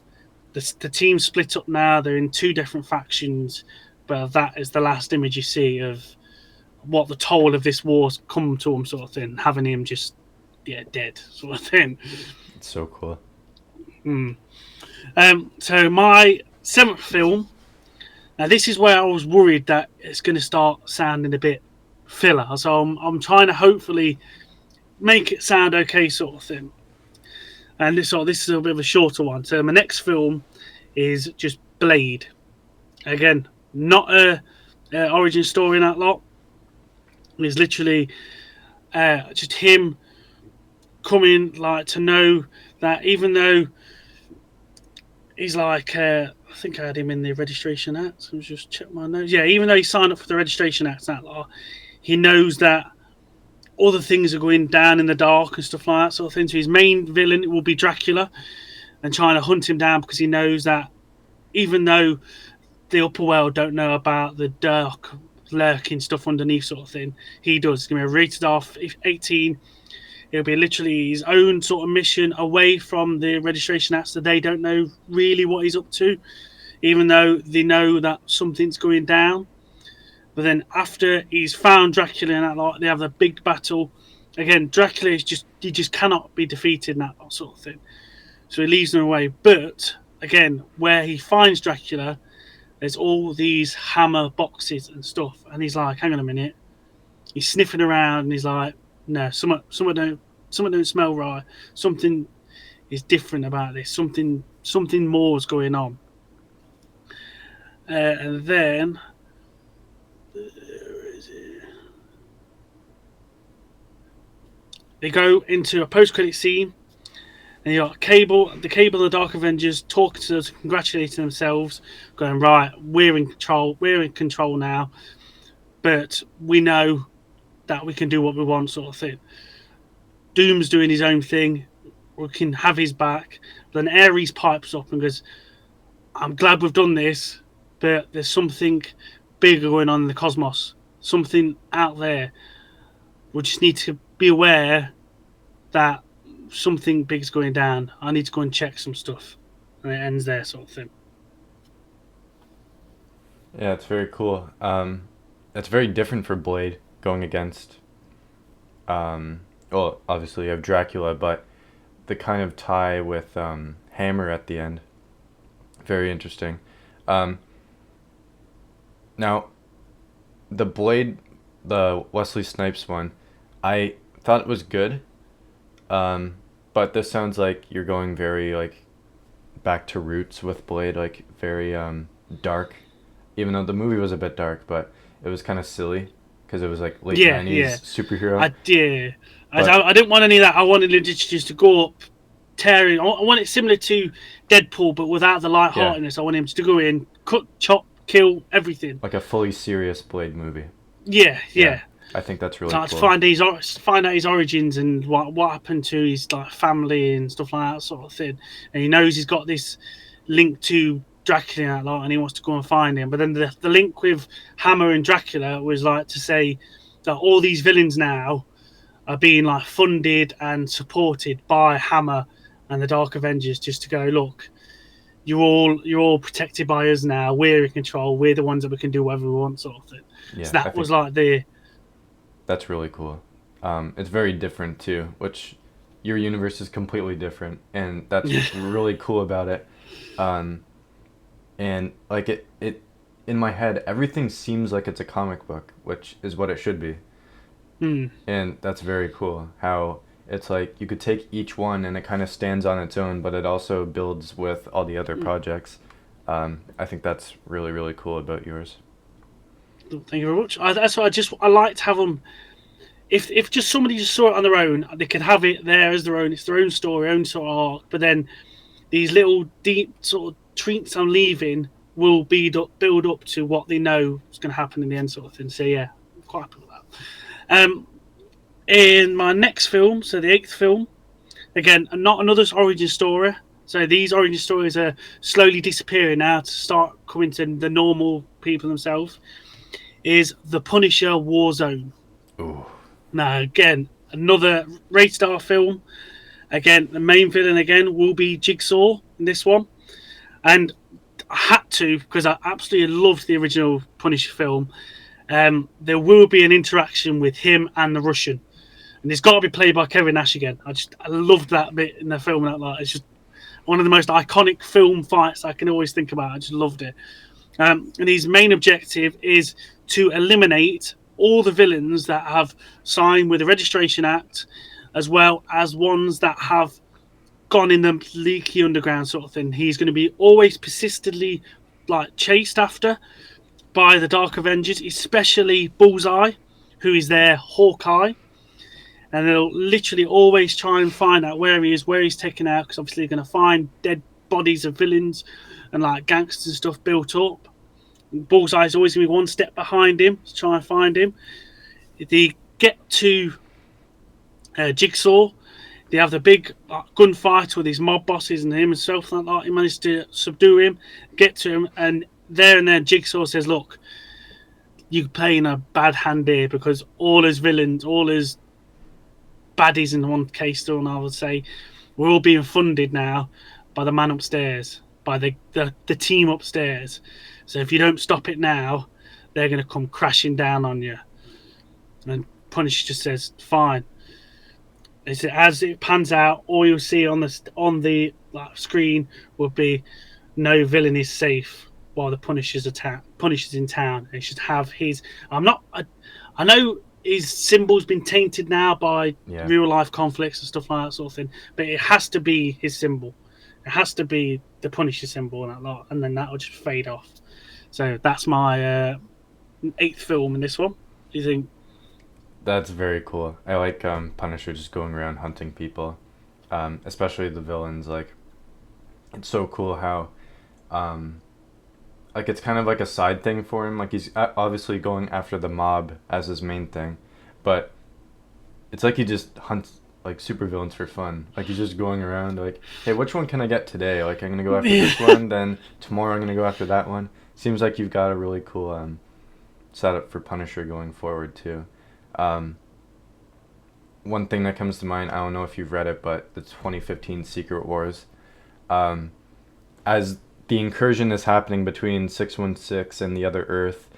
the team split up now. They're in two different factions, but that is the last image you see of what the toll of this war's come to him, sort of thing. Having him just dead, sort of thing. It's so cool. So my seventh film. Now this is where I was worried that it's going to start sounding a bit filler. So I'm trying to hopefully make it sound okay, sort of thing. And this is a bit of a shorter one. So my next film is just Blade. Again, not a origin story in that lot. It's literally just him coming like to know that even though he's like I think I had him in the Registration Act. So let's just check my notes. Yeah, even though he signed up for the Registration Act, that lot, he knows that other things are going down in the dark and stuff like that, sort of thing. So his main villain will be Dracula, and trying to hunt him down because he knows that even though the upper world don't know about the dark lurking stuff underneath, sort of thing, he does. It's going to be rated off 18. It'll be literally his own sort of mission away from the Registration Act, so they don't know really what he's up to, even though they know that something's going down. But then after he's found Dracula and that lot, they have the big battle. Again, Dracula is just cannot be defeated in that sort of thing. So he leaves them away. But again, where he finds Dracula, there's all these hammer boxes and stuff, and he's like, "Hang on a minute." He's sniffing around, and he's like, "No, something don't smell right. Something is different about this. Something more is going on." And then they go into a post-credit scene, and you got the Cable and the Dark Avengers talking to us, congratulating themselves, going, "Right, we're in control. We're in control now, but we know that we can do what we want," sort of thing. Doom's doing his own thing. We can have his back. Then Ares pipes up and goes, "I'm glad we've done this, but there's something bigger going on in the cosmos. Something out there. We just need to be aware that something big's going down. I need to go and check some stuff." And it ends there, sort of thing. Yeah, it's very cool. It's very different for Blade going against. Well, obviously you have Dracula, but the kind of tie with Hammer at the end, very interesting. Um, Now, the Blade, the Wesley Snipes one, I thought it was good. But this sounds like you're going very like back to roots with Blade, like very dark. Even though the movie was a bit dark, but it was kind of silly because it was like late Yeah, 90s yeah. superhero. I didn't want any of that. I wanted it just to go up tearing. I want it similar to Deadpool, but without the lightheartedness. I want him to go in, cut, chop, kill, everything. Like a fully serious Blade movie. Yeah. I think that's really So cool. find out his origins and what happened to his like family and stuff like that sort of thing. And he knows he's got this link to Dracula and he wants to go and find him. But then the link with Hammer and Dracula was like to say that all these villains now are being like funded and supported by Hammer and the Dark Avengers, just to go, look, you're all protected by us now. We're in control. We're the ones that we can do whatever we want, sort of thing. Yeah, so that was like the. That's really cool. It's very different too, which your universe is completely different, and that's really cool about it. And like it in my head, everything seems like it's a comic book, which is what it should be. And that's very cool. How it's like you could take each one and it kind of stands on its own, but it also builds with all the other projects. I think that's really, really cool about yours. Thank you very much. That's why I like to have them. If just somebody just saw it on their own, they could have it there as their own. It's their own story, own sort of arc. But then these little deep sort of treats I'm leaving will build up to what they know is going to happen in the end, sort of thing. So yeah, I'm quite happy with that. In my next film, so the 8th film, again, not another origin story. So these origin stories are slowly disappearing now to start coming to the normal people themselves. Is The Punisher Warzone. Ooh. Now, again, another rated R film. Again, the main villain again will be Jigsaw in this one. And I had to, because I absolutely loved the original Punisher film. There will be an interaction with him and the Russian. And it's got to be played by Kevin Nash again. I loved that bit in the film. It's just one of the most iconic film fights I can always think about. I just loved it. And his main objective is to eliminate all the villains that have signed with the Registration Act, as well as ones that have gone in the leaky underground sort of thing. He's going to be always persistently chased after by the Dark Avengers, especially Bullseye, who is their Hawkeye. And they'll literally always try and find out where he is, where he's taken out, because obviously they're going to find dead bodies of villains and gangsters and stuff built up. Bullseye's always going to be one step behind him to try and find him. If they get to Jigsaw, they have the big gunfight with his mob bosses and him and himself like that. He managed to subdue him, get to him, and then Jigsaw says, look, you're playing a bad hand here, because all his villains, all his baddies in one case, still, and I would say, we're all being funded now by the man upstairs, by the team upstairs. So if you don't stop it now, they're going to come crashing down on you. And Punisher just says, fine. As it pans out, all you'll see on the that screen would be no villain is safe while the Punisher's in town. It should have his. I know his symbol's been tainted now by Yeah. real life conflicts and stuff like that sort of thing, but it has to be his symbol. It has to be the Punisher symbol and that lot, and then that will just fade off. So that's my 8th film in this one. Do you think? That's very cool. I like Punisher just going around hunting people, especially the villains. Like, it's so cool how, like, it's kind of like a side thing for him. Like, he's obviously going after the mob as his main thing, but it's like he just hunts like supervillains for fun. Like, he's just going around like, hey, which one can I get today? Like, I'm gonna go after this one, then tomorrow I'm gonna go after that one. Seems like you've got a really cool setup for Punisher going forward too. One thing that comes to mind, I don't know if you've read it, but the 2015 Secret Wars. As the incursion is happening between 616 and the other Earth,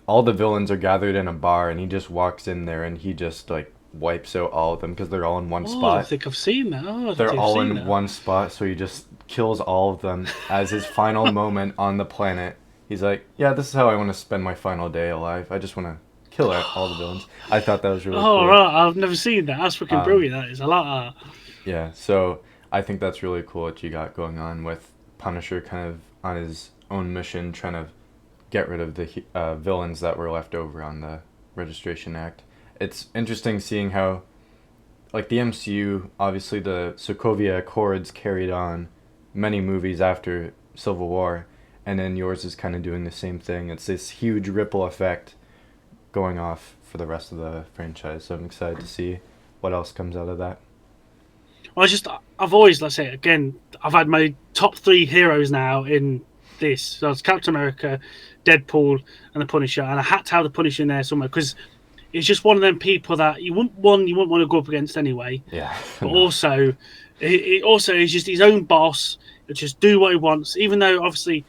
all the villains are gathered in a bar, and he just walks in there and he just like wipes out all of them because they're all in one spot. I think I've seen that. They're all in one spot, so he just kills all of them as his final moment on the planet. He's like, yeah, this is how I want to spend my final day alive. I just want to kill out all the villains. I thought that was really cool. Oh, right. I've never seen that. That's freaking brilliant, that is. I like that. Yeah, so I think that's really cool what you got going on with Punisher kind of on his own mission, trying to get rid of the villains that were left over on the Registration Act. It's interesting seeing how, like, the MCU, obviously the Sokovia Accords carried on many movies after Civil War, and then yours is kind of doing the same thing. It's this huge ripple effect going off for the rest of the franchise, so I'm excited to see what else comes out of that. I've always, let's say again, I've had my top 3 heroes now in this. So it's Captain America, Deadpool, and the Punisher, and I had to have the Punisher in there somewhere because it's just one of them people that you wouldn't want to go up against anyway. Yeah. But also, it also is just his own boss. He'll just do what he wants, even though obviously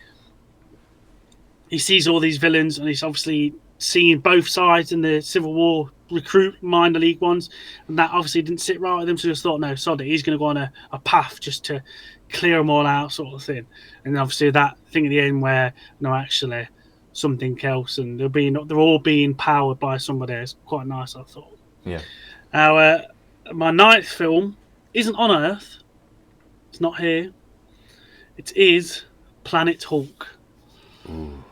he sees all these villains, and he's obviously seeing both sides in the Civil War recruit minor league ones, and that obviously didn't sit right with him. So he just thought, no, sod it, he's going to go on a path just to clear them all out, sort of thing. And obviously that thing at the end where no, actually something else, and they're all being powered by somebody. It's quite nice, I thought. Yeah. Now, my 9th film isn't on Earth. It's not here. It is Planet Hulk. Ooh.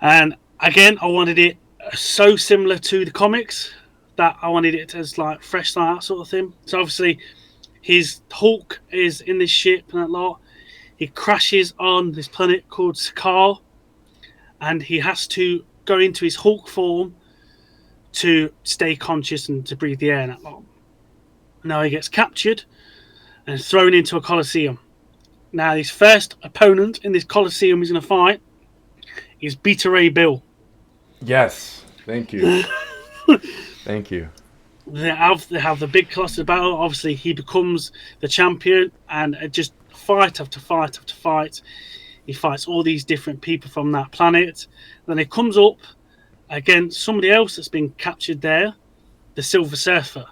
And again, I wanted it so similar to the comics that I wanted it as like fresh start sort of thing. So obviously, his Hulk is in this ship and that lot. He crashes on this planet called Sakaar, and he has to go into his Hulk form to stay conscious and to breathe the air and that lot. Now he gets captured and thrown into a Colosseum. Now his first opponent in this Colosseum he's going to fight is Beta Ray Bill. Yes, thank you. Thank you. They have the big cluster battle. Obviously, he becomes the champion, and just fight after fight after fight. He fights all these different people from that planet. Then he comes up against somebody else that's been captured there, the Silver Surfer.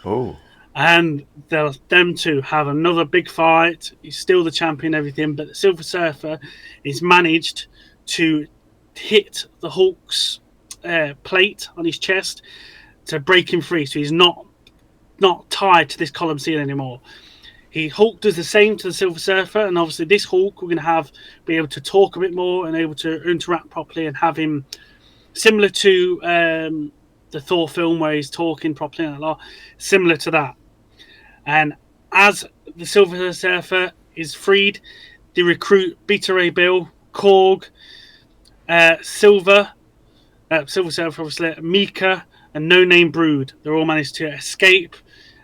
Oh. And them two have another big fight. He's still the champion and everything, but the Silver Surfer is managed to hit the Hulk's plate on his chest to break him free, so he's not tied to this Colosseum anymore. Hulk does the same to the Silver Surfer, and obviously this Hulk we're going to be able to talk a bit more and able to interact properly and have him similar to the Thor film where he's talking properly and a lot similar to that. And as the Silver Surfer is freed, they recruit Beta Ray Bill, Korg, Silver Surfer, obviously, Mika, and No Name Brood. They're all managed to escape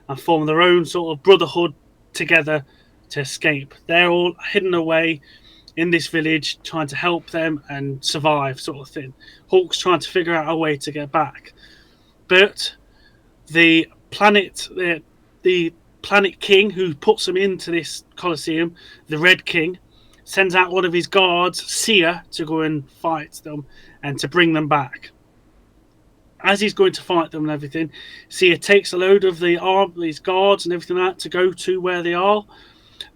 and form their own sort of brotherhood together to escape. They're all hidden away in this village, trying to help them and survive, sort of thing. Hulk's trying to figure out a way to get back, but the planet king who puts them into this Colosseum, the Red King, sends out one of his guards, Sia, to go and fight them and to bring them back. As he's going to fight them and everything, Sia takes a load of these guards and everything like that to go to where they are.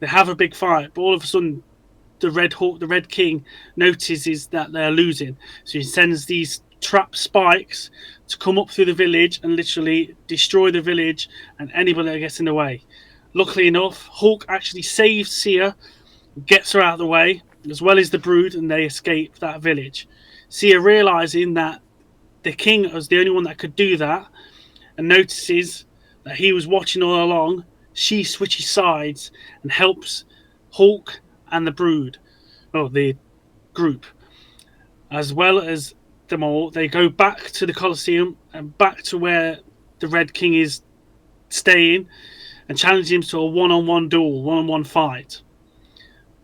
They have a big fight, but all of a sudden, the Red Hawk, the Red King, notices that they're losing. So he sends these trap spikes to come up through the village and literally destroy the village and anybody that gets in the way. Luckily enough, Hulk actually saves Sia, gets her out of the way, as well as the Brood, and they escape that village. Sia realizing that the king was the only one that could do that, and notices that he was watching all along. She switches sides and helps Hulk and the Brood, or the group, as well as them all. They go back to the Colosseum and back to where the Red King is staying and challenge him to a one-on-one duel, one-on-one fight.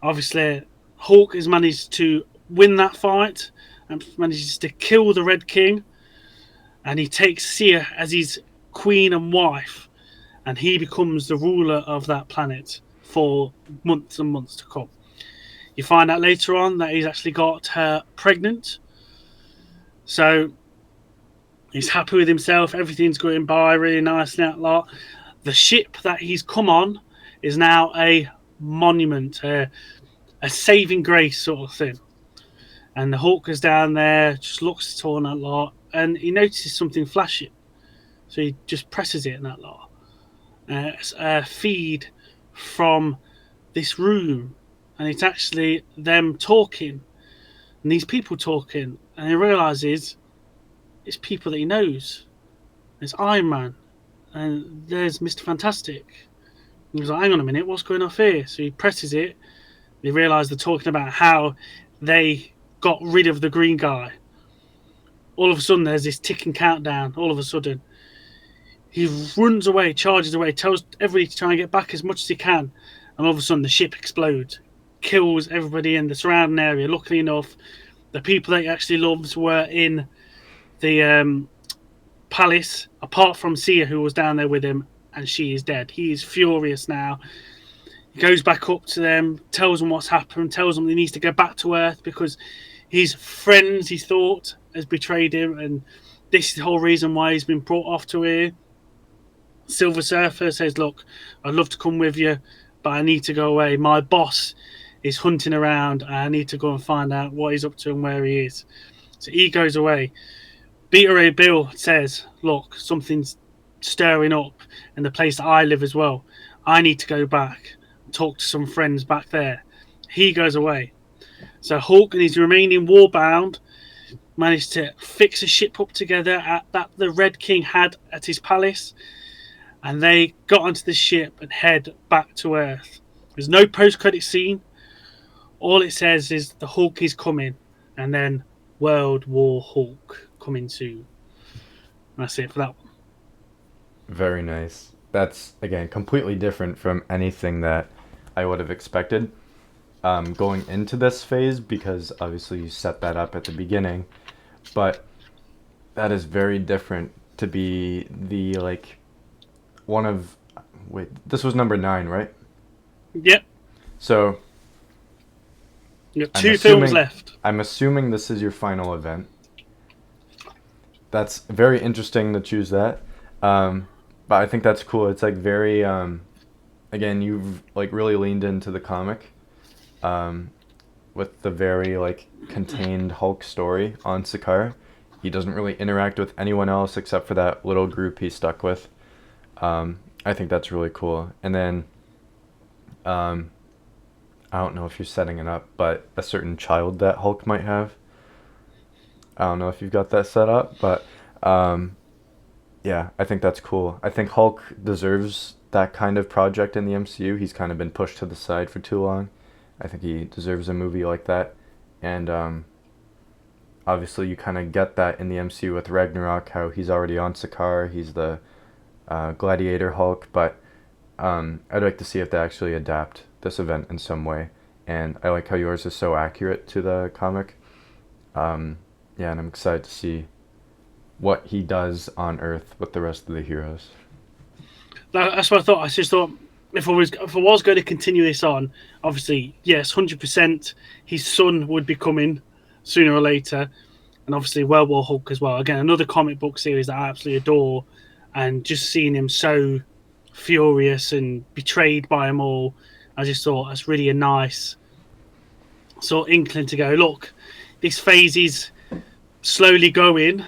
Obviously, Hulk has managed to win that fight and manages to kill the Red King, and he takes Sia as his queen and wife, and he becomes the ruler of that planet for months and months to come. You find out later on that he's actually got her pregnant, so he's happy with himself. Everything's going by really nicely. That lot. The ship that he's come on is now a monument, a saving grace sort of thing. And the Hulk is down there, just looks at all that lot, and he notices something flashing. So he just presses it in that lot. It's a feed from this room, and it's actually them talking, and these people talking, and he realizes it's people that he knows. There's Iron Man, and there's Mr. Fantastic. And he's like, hang on a minute, what's going on here? So he presses it. They realise they're talking about how they got rid of the green guy. All of a sudden, there's this ticking countdown. All of a sudden, he runs away, charges away, tells everybody to try and get back as much as he can. And all of a sudden, the ship explodes, kills everybody in the surrounding area. Luckily enough, the people that he actually loves were in the palace, apart from Sia, who was down there with him, and she is dead. He is furious now. He goes back up to them, tells them what's happened, tells them he needs to go back to Earth because his friends, he thought, has betrayed him, and this is the whole reason why he's been brought off to here. Silver Surfer says, look, I'd love to come with you, but I need to go away. My boss is hunting around, and I need to go and find out what he's up to and where he is. So he goes away. Beta Ray Bill says, look, something's stirring up in the place that I live as well. I need to go back and talk to some friends back there. He goes away. So Hulk and his remaining warbound managed to fix a ship up together that the Red King had at his palace, and they got onto the ship and head back to Earth. There's no post-credit scene. All it says is the Hulk is coming, and then World War Hulk coming soon. That's it for that one. Very nice. That's, again, completely different from anything that I would have expected going into this phase, because obviously you set that up at the beginning. But that is very different to be the, like, one of... Wait, this was number 9, right? Yep. So... You got 2 films left. I'm assuming this is your final event. That's very interesting to choose that. But I think that's cool. It's like very, again, you've like really leaned into the comic, with the very like contained Hulk story on Sakaar. He doesn't really interact with anyone else except for that little group he's stuck with. I think that's really cool. And then, I don't know if you're setting it up, but a certain child that Hulk might have. I don't know if you've got that set up, but yeah, I think that's cool. I think Hulk deserves that kind of project in the MCU. He's kind of been pushed to the side for too long. I think he deserves a movie like that. And obviously you kind of get that in the MCU with Ragnarok, how he's already on Sakaar. He's the gladiator Hulk, but I'd like to see if they actually adapt this event in some way. And I like how yours is so accurate to the comic. Yeah, and I'm excited to see what he does on Earth with the rest of the heroes. That's what I thought. I just thought if I was going to continue this on, obviously, yes, 100%, his son would be coming sooner or later, and obviously World War Hulk as well. Again, another comic book series that I absolutely adore, and just seeing him so furious and betrayed by them all, I just thought that's really a nice sort of inkling to go, look, this phase is slowly going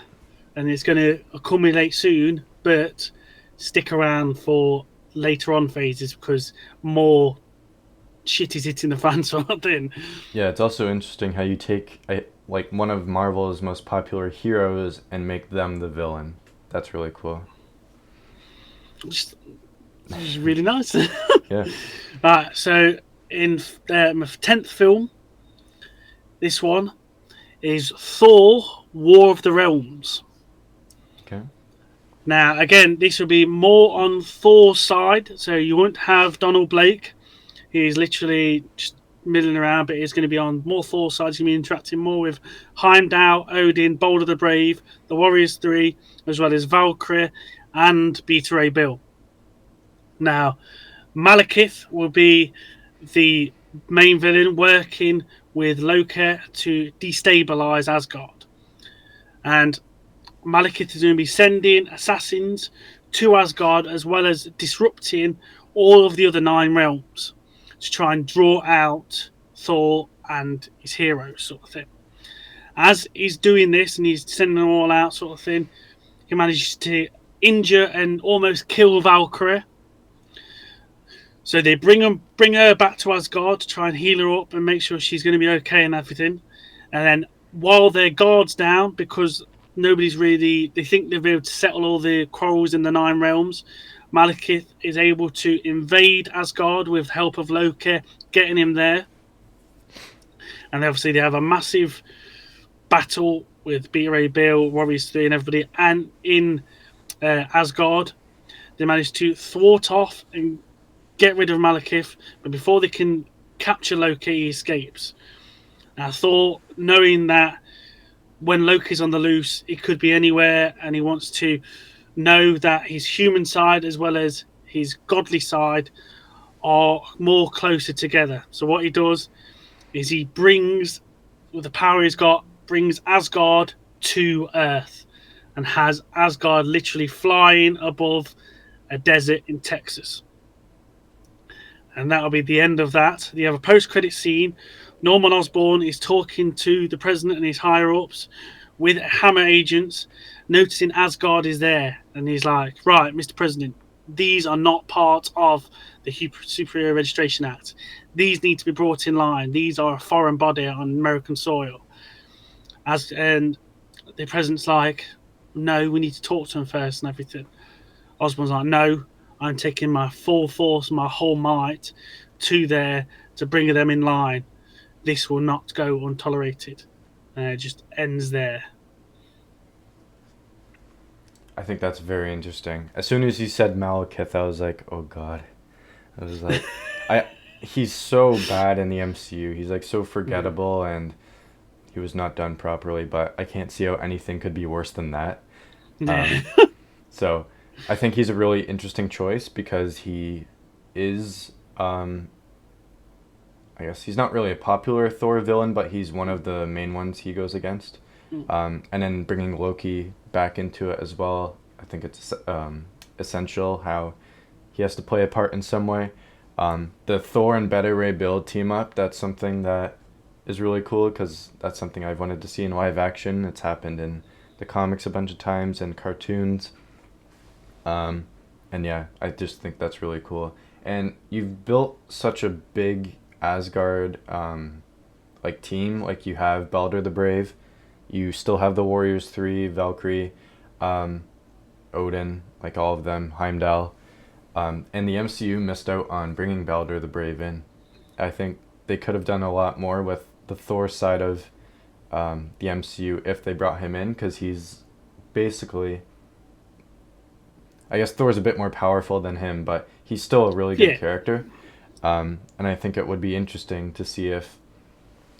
and it's going to accumulate soon, but stick around for later on phases because more shit is hitting the fan sort of thing. Yeah, it's also interesting how you take like one of Marvel's most popular heroes and make them the villain. That's really cool. Just, just really nice. Yeah. Right, so in my 10th film, this one is Thor War of the Realms. Okay. Now, again, this will be more on Thor's side, so you won't have Donald Blake. He's literally just milling around, but he's going to be on more Thor's side. He's going to be interacting more with Heimdall, Odin, Boulder the Brave, the Warriors 3, as well as Valkyrie and Beta Ray Bill. Now, Malekith will be the main villain working with Loki to destabilize Asgard. And Malekith is going to be sending assassins to Asgard as well as disrupting all of the other 9 realms to try and draw out Thor and his heroes, sort of thing. As he's doing this and he's sending them all out, sort of thing, he manages to injure and almost kill Valkyrie. So they bring her back to Asgard to try and heal her up and make sure she's going to be okay and everything. And then while their guard's down, because nobody's really, they think they'll be able to settle all the quarrels in the 9 realms, Malekith is able to invade Asgard with the help of Loki, getting him there. And obviously they have a massive battle with Beta Ray Bill, Warriors 3 and everybody. And in Asgard, they manage to thwart off and get rid of Malekith, but before they can capture Loki, he escapes. Now, Thor, knowing that when Loki's on the loose, he could be anywhere, and he wants to know that his human side as well as his godly side are more closer together. So what he does is he brings, with the power he's got, brings Asgard to Earth and has Asgard literally flying above a desert in Texas. And that'll be the end of that. You have a post-credit scene. Norman Osborn is talking to the president and his higher-ups with Hammer agents, noticing Asgard is there. And he's like, right, Mr. President, these are not part of the Superior Registration Act. These need to be brought in line. These are a foreign body on American soil. And the president's like, no, we need to talk to him first and everything. Osborn's like, no, I'm taking my full force, my whole might to there to bring them in line. This will not go untolerated. And it just ends there. I think that's very interesting. As soon as he said Malekith, I was like, oh god. I was like, he's so bad in the MCU. He's like so forgettable and he was not done properly, but I can't see how anything could be worse than that. So I think he's a really interesting choice because he is, I guess he's not really a popular Thor villain, but he's one of the main ones he goes against. And then bringing Loki back into it as well, I think it's essential how he has to play a part in some way. The Thor and Beta Ray Bill team up, that's something that is really cool because that's something I've wanted to see in live action. It's happened in the comics a bunch of times and cartoons. And yeah, I just think that's really cool. And you've built such a big Asgard like team. Like you have Balder the Brave, you still have the Warriors 3, Valkyrie, Odin, like all of them, Heimdall. And the MCU missed out on bringing Balder the Brave in. I think they could have done a lot more with the Thor side of the MCU if they brought him in, because he's basically, I guess Thor's a bit more powerful than him, but he's still a really good character. And I think it would be interesting to see if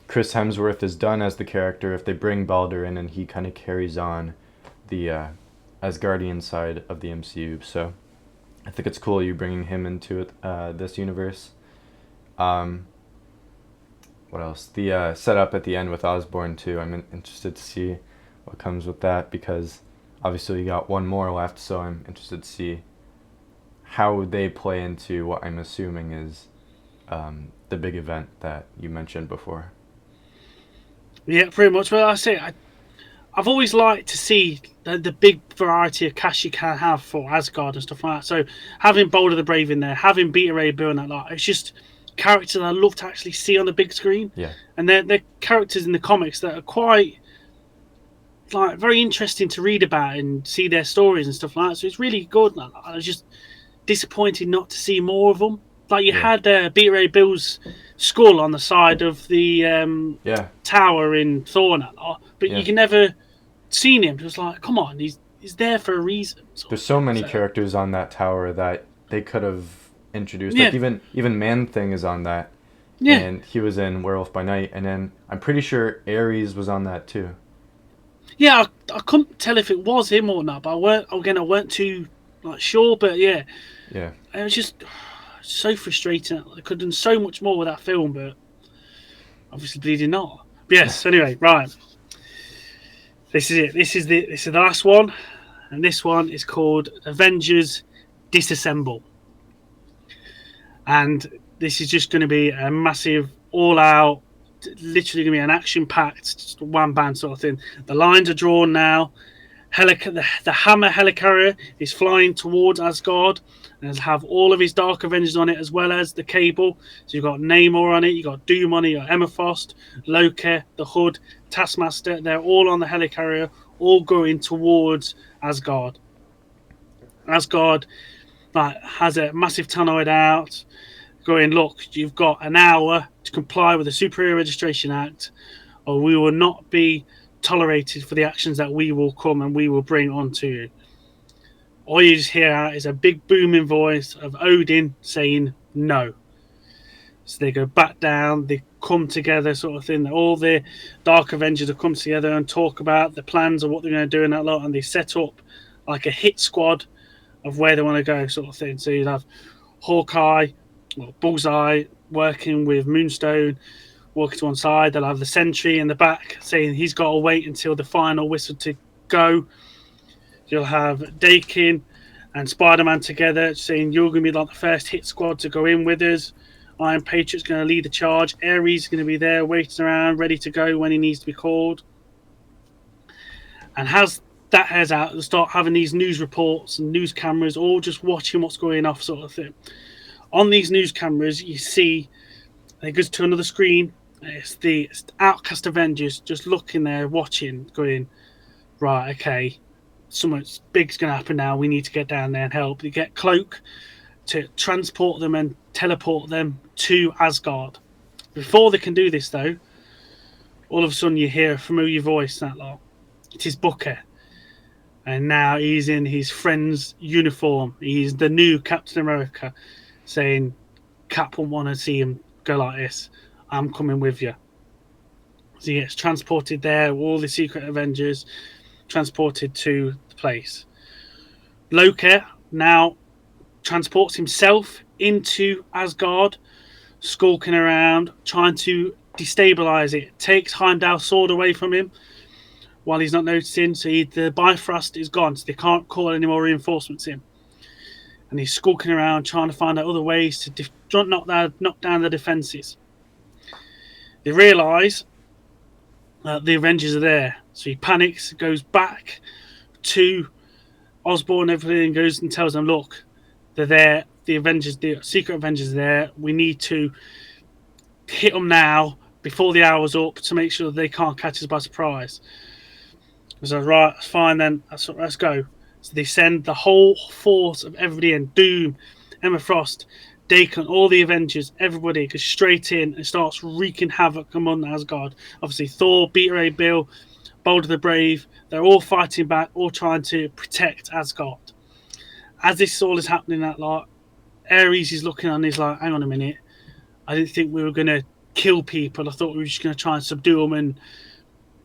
Chris Hemsworth is done as the character, if they bring Balder in and he kind of carries on the Asgardian side of the MCU. So I think it's cool you bringing him into it, this universe. What else? The setup at the end with Osborn too. I'm interested to see what comes with that, because obviously you got one more left, so I'm interested to see how they play into what I'm assuming is the big event that you mentioned before. Yeah, pretty much. Well, I say I've always liked to see the big variety of cast you can have for Asgard and stuff like that. So having Boulder the Brave in there, having Beta Ray Bill and that lot, it's just characters I love to actually see on the big screen. Yeah. And they're characters in the comics that are quite like very interesting to read about and see their stories and stuff like that. So it's really good. I was just disappointed not to see more of them. Like you Yeah. had Beta Ray Bill's skull on the side of the Yeah. tower in Thor, and that lot, but Yeah. you can never seen him. It was like, come on, he's there for a reason. There's so many So, characters on that tower that they could have introduced. Like yeah, even Man Thing is on that, yeah, and he was in Werewolf by Night, and then I'm pretty sure Ares was on that too. yeah. I couldn't tell if it was him or not, but I weren't too like sure. But yeah, Yeah. it was just so frustrating. I could have done so much more with that film, but obviously they did not. But yes. Anyway, right. This is it. This is the last one, and this one is called Avengers Disassemble. And this is just going to be a massive, all-out, literally going to be an action-packed, one-band sort of thing. The lines are drawn now. The Hammer helicarrier is flying towards Asgard, and it'll have all of his Dark Avengers on it, as well as the Cable. So you've got Namor on it, you've got Doom on it, you've got Emma Frost, Loki, the Hood, Taskmaster. They're all on the helicarrier, all going towards Asgard. Asgard has a massive tannoid out, going, look, you've got an hour to comply with the Superior Registration Act, or we will not be tolerated for the actions that we will come and we will bring onto you. All you just hear out is a big booming voice of Odin saying no. So they go back down, they come together, sort of thing. All the Dark Avengers have come together and talk about the plans of what they're going to do in that lot, and they set up like a hit squad of where they want to go, sort of thing. So you'd have Hawkeye, Bullseye working with Moonstone, walking to one side. They'll have the Sentry in the back saying he's got to wait until the final whistle to go. You'll have Dakin and Spider-Man together saying you're going to be like the first hit squad to go in with us. Iron Patriot's going to lead the charge. Ares is going to be there waiting around, ready to go when he needs to be called. And as that heads out, they'll start having these news reports and news cameras all just watching what's going off, sort of thing. On these news cameras, you see it goes to another screen. It's the Outcast Avengers just looking there, watching, going, right, okay, something big's going to happen now. We need to get down there and help. They get Cloak to transport them and teleport them to Asgard. Before they can do this, though, all of a sudden you hear a familiar voice. That lot. It is Booker. And now he's in his friend's uniform. He's the new Captain America, saying, Cap won't want to see him go like this. I'm coming with you. So he gets transported there, all the Secret Avengers transported to the place. Loki now transports himself into Asgard, skulking around, trying to destabilize it. Takes Heimdall's sword away from him while he's not noticing. So the Bifrost is gone, so they can't call any more reinforcements in. And he's skulking around, trying to find out other ways to knock down the defenses. They realise that the Avengers are there. So he panics, goes back to Osborn and everything, goes and tells them, look, they're there. The Avengers, the Secret Avengers are there. We need to hit them now before the hour's up to make sure they can't catch us by surprise. So, right, that's fine then. Let's go. So they send the whole force of everybody in. Doom, Emma Frost, Daken, all the Avengers, everybody goes straight in and starts wreaking havoc among Asgard. Obviously, Thor, Beta Ray Bill, Boulder the Brave, they're all fighting back, all trying to protect Asgard. As this all is happening, that lot, Ares is looking on, he's like, hang on a minute, I didn't think we were going to kill people. I thought we were just going to try and subdue them and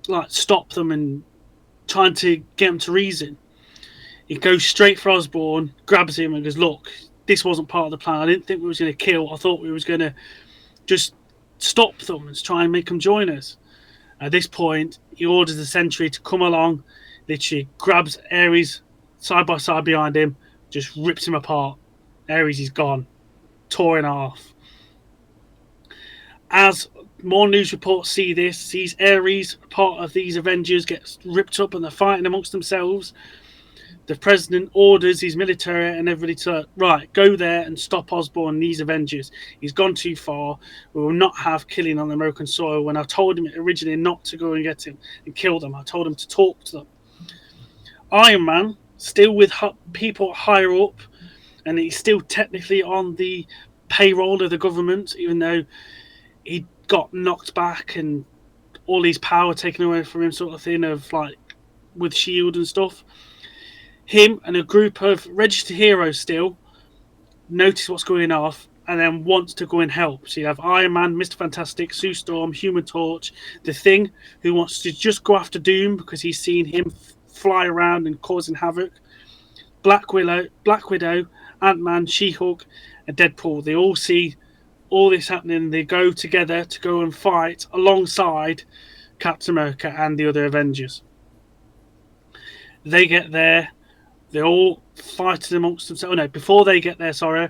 like stop them and trying to get them to reason. He goes straight for Osborn, grabs him and goes, look, this wasn't part of the plan. I didn't think we was going to kill. I thought we was going to just stop them and try and make them join us. At this point, he orders the Sentry to come along, literally grabs Ares side by side behind him, just rips him apart. Ares is gone, tore in half. As more news reports see this, sees Ares, part of these Avengers, gets ripped up and they're fighting amongst themselves. The president orders his military and everybody to, right, go there and stop Osborn and these Avengers. He's gone too far. We will not have killing on American soil. When I told him originally not to go and get him and kill them, I told him to talk to them. Iron Man, still with people higher up, and he's still technically on the payroll of the government, even though he got knocked back and all his power taken away from him, sort of thing, of like with Shield and stuff. Him and a group of registered heroes still notice what's going off and then wants to go and help. So you have Iron Man, Mr. Fantastic, Sue Storm, Human Torch, The Thing, who wants to just go after Doom because he's seen him fly around and causing havoc. Black Widow, Ant-Man, She-Hulk, and Deadpool. They all see all this happening. They go together to go and fight alongside Captain America and the other Avengers. They get there. They're all fighting amongst themselves. Oh, no, before they get there, sorry,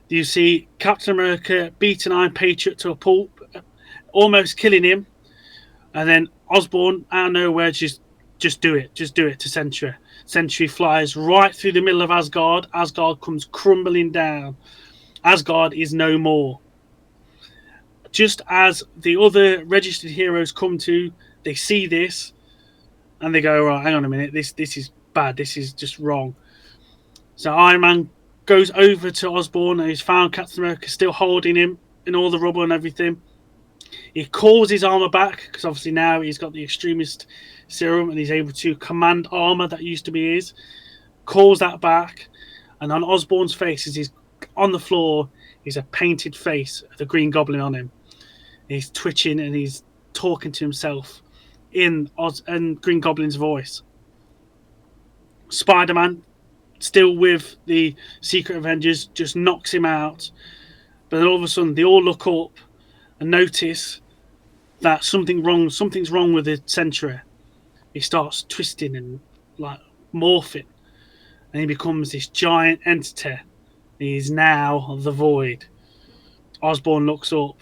you see Captain America beat an Iron Patriot to a pulp, almost killing him. And then Osborn, out of nowhere, just do it to Sentry. Sentry flies right through the middle of Asgard. Asgard comes crumbling down. Asgard is no more. Just as the other registered heroes come to, they see this, and they go, right, hang on a minute, this is bad, this is just wrong. So Iron Man goes over to Osborn and he's found Captain America still holding him in all the rubble and everything. He calls his armor back because obviously now he's got the extremist serum and he's able to command armor that used to be his. Calls that back, and on Osborn's face, as he's on the floor, is a painted face of the Green Goblin on him. He's twitching and he's talking to himself in Green Goblin's voice. Spider-Man, still with the Secret Avengers, just knocks him out. But then all of a sudden, they all look up and notice that something's wrong with the Sentry. He starts twisting and like morphing, and he becomes this giant entity. He is now the Void. Osborn looks up,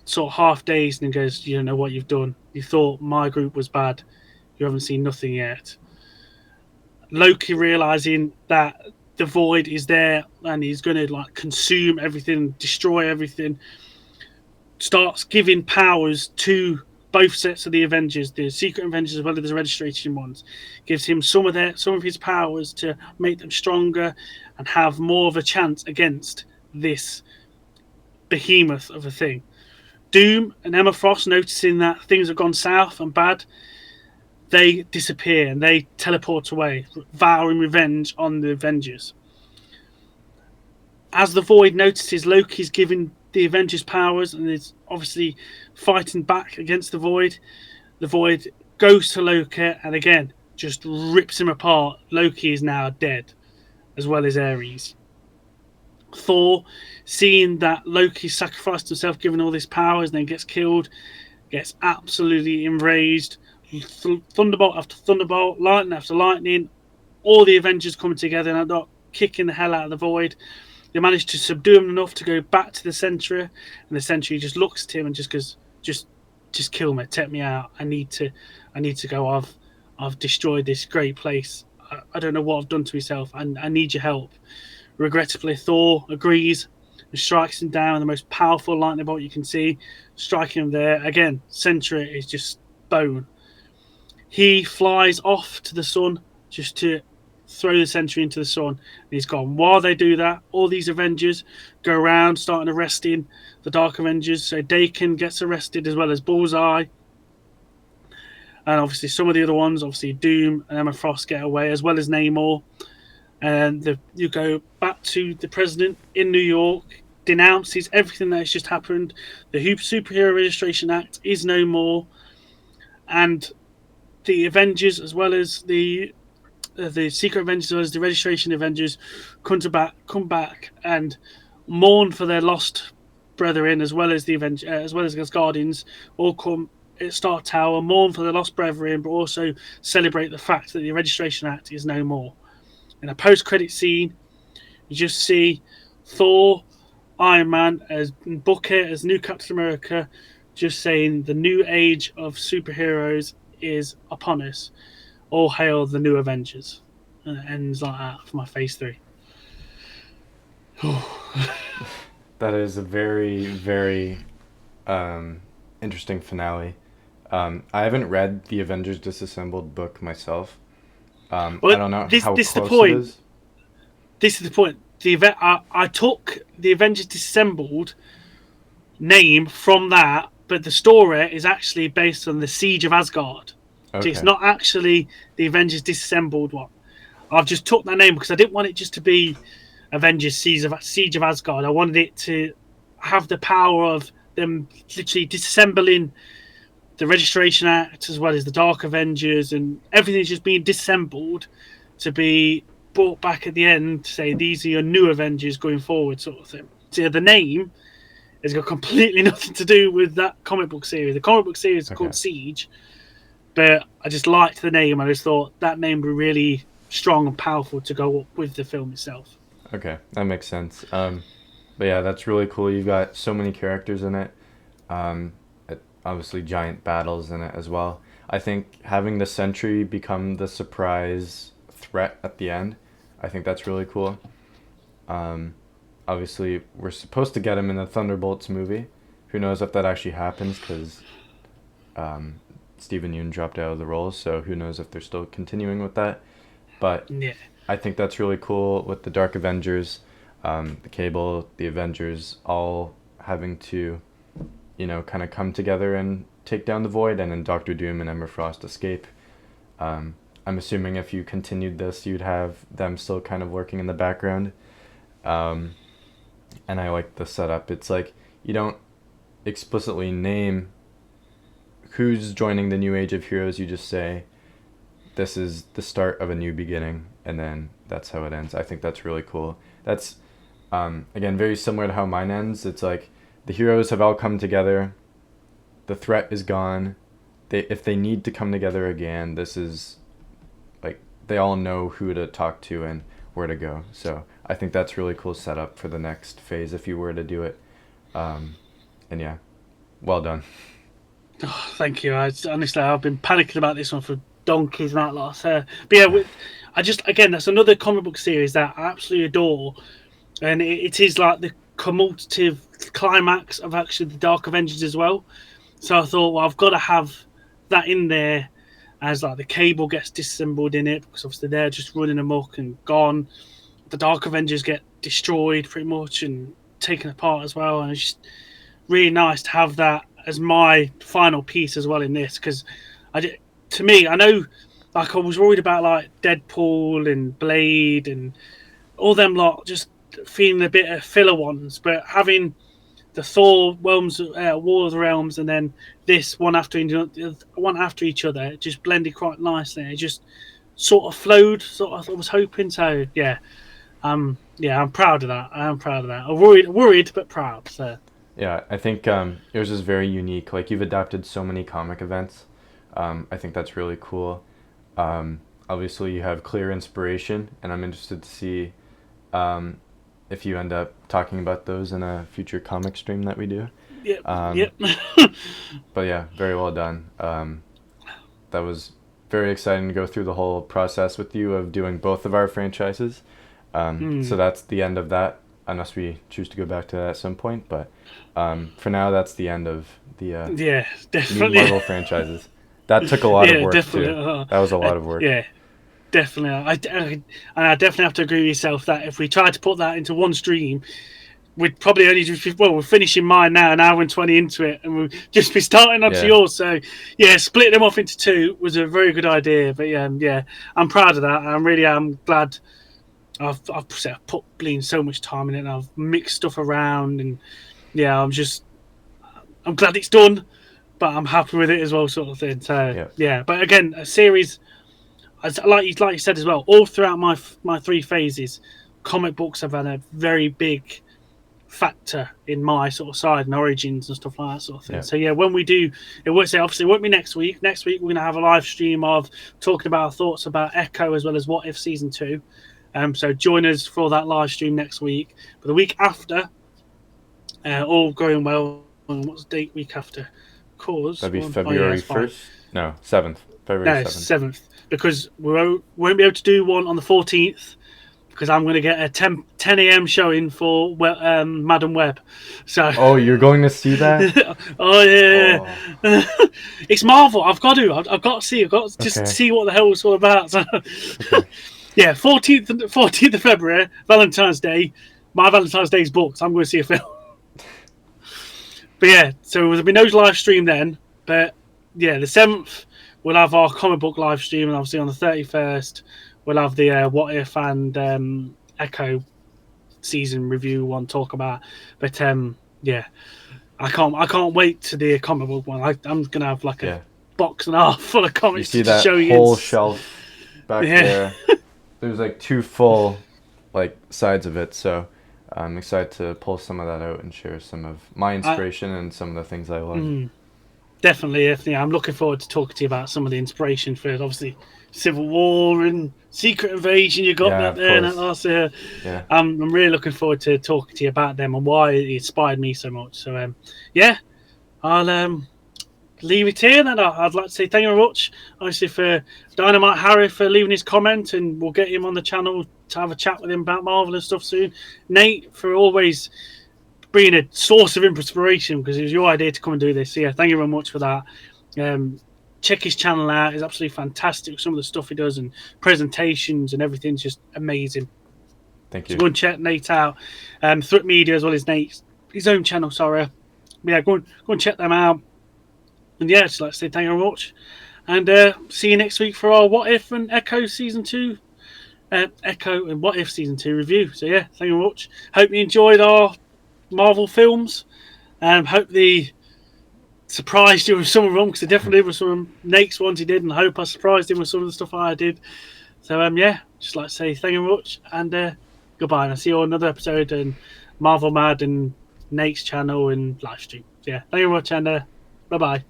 sort of half dazed, and goes, "You don't know what you've done. You thought my group was bad. You haven't seen nothing yet." Loki, realizing that the Void is there and he's going to like consume everything, destroy everything, starts giving powers to both sets of the Avengers, the Secret Avengers as well as the registration ones. Gives him some of his powers to make them stronger and have more of a chance against this behemoth of a thing. Doom and Emma Frost, noticing that things have gone south and bad, they disappear and they teleport away, vowing revenge on the Avengers. As the Void notices Loki's giving the Avengers powers and is obviously fighting back against the Void goes to Loki and again just rips him apart. Loki is now dead, as well as Ares. Thor, seeing that Loki sacrificed himself, giving all these powers, and then gets killed, gets absolutely enraged. Thunderbolt after thunderbolt, lightning after lightning, all the Avengers coming together and not kicking the hell out of the Void. They manage to subdue him enough to go back to the Sentry, and the Sentry just looks at him and just goes, "Just kill me, take me out. I need to go. I've destroyed this great place. I don't know what I've done to myself, and I need your help." Regrettably, Thor agrees and strikes him down with the most powerful lightning bolt you can see, striking him there. Again, Sentry is just bone. He flies off to the sun just to throw the Sentry into the sun, and he's gone. While they do that, all these Avengers go around starting arresting the Dark Avengers. So Daken gets arrested as well as Bullseye, and obviously some of the other ones, obviously Doom and Emma Frost, get away, as well as Namor. And you go back to the president in New York, denounces everything that has just happened. The Superhero Registration Act is no more, and the Avengers, as well as the Secret Avengers, as well as the Registration Avengers, come back and mourn for their lost brethren, as well as the as well as Asgardians, all come at Stark Tower, mourn for their lost brethren, but also celebrate the fact that the Registration Act is no more. In a post-credit scene, you just see Thor Iron Man, as Booker, as new Captain America, just saying the new age of superheroes is upon us. All hail the new Avengers. And it ends like that for my phase 3. That is a very, very interesting finale. I haven't read the Avengers Disassembled book myself. I Well, don't know this how this is the close it point. is. This is the point. The event I took the Avengers Disassembled name from that, but the story is actually based on the Siege of Asgard. So it's Okay. not actually the Avengers Disassembled one. I've just took that name because I didn't want it just to be Avengers Siege of Asgard. I wanted it to have the power of them literally disassembling the Registration Act as well as the Dark Avengers, and everything's just being disassembled to be brought back at the end to say these are your new Avengers going forward, sort of thing. So the name has got completely nothing to do with that comic book series. The comic book series is Okay. called Siege, but I just liked the name. I just thought that name would be really strong and powerful to go up with the film itself. Okay, that makes sense. But yeah, that's really cool. You've got so many characters in it. Obviously, giant battles in it as well. I think having the Sentry become the surprise threat at the end, I think that's really cool. Um, Obviously, we're supposed to get him in the Thunderbolts movie. Who knows if that actually happens? Because um, Stephen Yeun dropped out of the role, so who knows if they're still continuing with that. But Yeah, I think that's really cool with the Dark Avengers, the Cable, the Avengers, all having to, kind of come together and take down the Void, and then Doctor Doom and Emma Frost escape. I'm assuming if you continued this, you'd have them still kind of working in the background. Um, and I like the setup. It's like you don't explicitly name who's joining the new age of heroes. You just say this is the start of a new beginning, and then that's how it ends. I think that's really cool. That's again very similar to how mine ends. It's like the heroes have all come together. The threat is gone. If they need to come together again, this is like they all know who to talk to and where to go. So I think that's really cool setup for the next phase if you were to do it. And yeah, well done. oh, thank you. Honestly, I've been panicking about this one for donkeys and that lot. But yeah, I just again that's another comic book series that I absolutely adore, and it is like the cumulative climax of actually the Dark Avengers as well. So I thought, well, I've got to have that in there as like the Cable gets disassembled in it because obviously they're just running amok and gone. The Dark Avengers get destroyed pretty much and taken apart as well, and it's just really nice to have that as my final piece as well in this because to me, I know like I was worried about like Deadpool and Blade and all them lot just feeling a bit of filler ones, but having the Thor realms, War of the Realms, and then this one after each other, it just blended quite nicely. It just sort of flowed. Sort of, I was hoping so. Yeah, I'm proud of that. I'm proud of that. I'm worried, but proud. So Yeah, I think yours is very unique. Like you've adapted so many comic events. I think that's really cool. Obviously, you have clear inspiration, and I'm interested to see um, if you end up talking about those in a future comic stream that we do. yep, Um, yep. but yeah, very well done. That was very exciting to go through the whole process with you of doing both of our franchises. So Mm. that's the end of that, unless we choose to go back to that at some point. But for now, that's the end of the Yeah, new definitely. Marvel franchises. That took a lot of Yeah, work definitely. too. That was a lot of work. Yeah, definitely. I definitely have to agree with yourself that if we tried to put that into one stream, we'd probably only just we're finishing mine now, an hour and 20 into it, and we'll just be starting onto Yeah, yours. So yeah, splitting them off into two was a very good idea. But yeah, I'm proud of that. I really am glad I've put bleeding so much time in it, and I've mixed stuff around, and yeah, I'm glad it's done, but I'm happy with it as well, sort of thing. So yeah, yeah, but again, a series as like you said as well, all throughout my three phases, comic books have had a very big factor in my sort of side and origins and stuff like that sort of thing. yeah. So yeah, when we do, it won't say obviously it won't be next week. Next week we're gonna have a live stream of talking about our thoughts about Echo as well as What If season 2. So join us for that live stream next week. But the week after, All going well. And what's the date week after? Cause That'd be one. Oh yeah, February that's fine. 1st? No, 7th. February No, 7th. 7th, because won't be able to do one on the 14th because I'm going to get a 10 a.m. showing for Madam Web. So, Oh, you're going to see that? oh yeah, Oh, it's Marvel. I've got to see. I've got to just okay. see what the hell it's all about. So, Okay. yeah, 14th of February, Valentine's Day. My Valentine's Day is booked. I'm going to see a film. But yeah, so there'll be no live stream then. But yeah, the 7th we'll have our comic book live stream, and obviously on the 31st we'll have the What If and Echo season review one talk about. But yeah, I can't wait to the comic book one. I'm gonna have like a Yeah. box and a half full of You comics see to that show you. whole shelf back Yeah. there? There's like two full like sides of it, so I'm excited to pull some of that out and share some of my inspiration and some of the things I love. Definitely. I'm looking forward to talking to you about some of the inspiration for obviously Civil War and Secret Invasion. You got Yeah, that of there and that course. last year. Yeah. I'm really looking forward to talking to you about them and why it inspired me so much. So yeah, I'll leave it here. Then I'd like to say thank you very much, obviously, for Dynamite Harry for leaving his comment, and we'll get him on the channel to have a chat with him about Marvel and stuff soon. Nate for always being a source of inspiration because it was your idea to come and do this. So yeah, thank you very much for that. Check his channel out; it's absolutely fantastic. Some of the stuff he does and presentations and everything's just amazing. Thank So you. go and check Nate out. Thwip Media as well as Nate's his own channel. Sorry, but yeah, go and check them out. And yeah, just like to say thank you very much, and see you next week for our What If and Echo season 2. Echo and What If season 2 review. So yeah, thank you very much. Hope you enjoyed our Marvel films. Hope they surprised you with some of them because they definitely were some of Nate's ones he did, and I hope I surprised him with some of the stuff I did. So yeah, just like to say thank you very much and goodbye. And I'll see you on another episode and Marvel Mad and Nate's channel and live stream. So yeah, thank you very much and bye bye.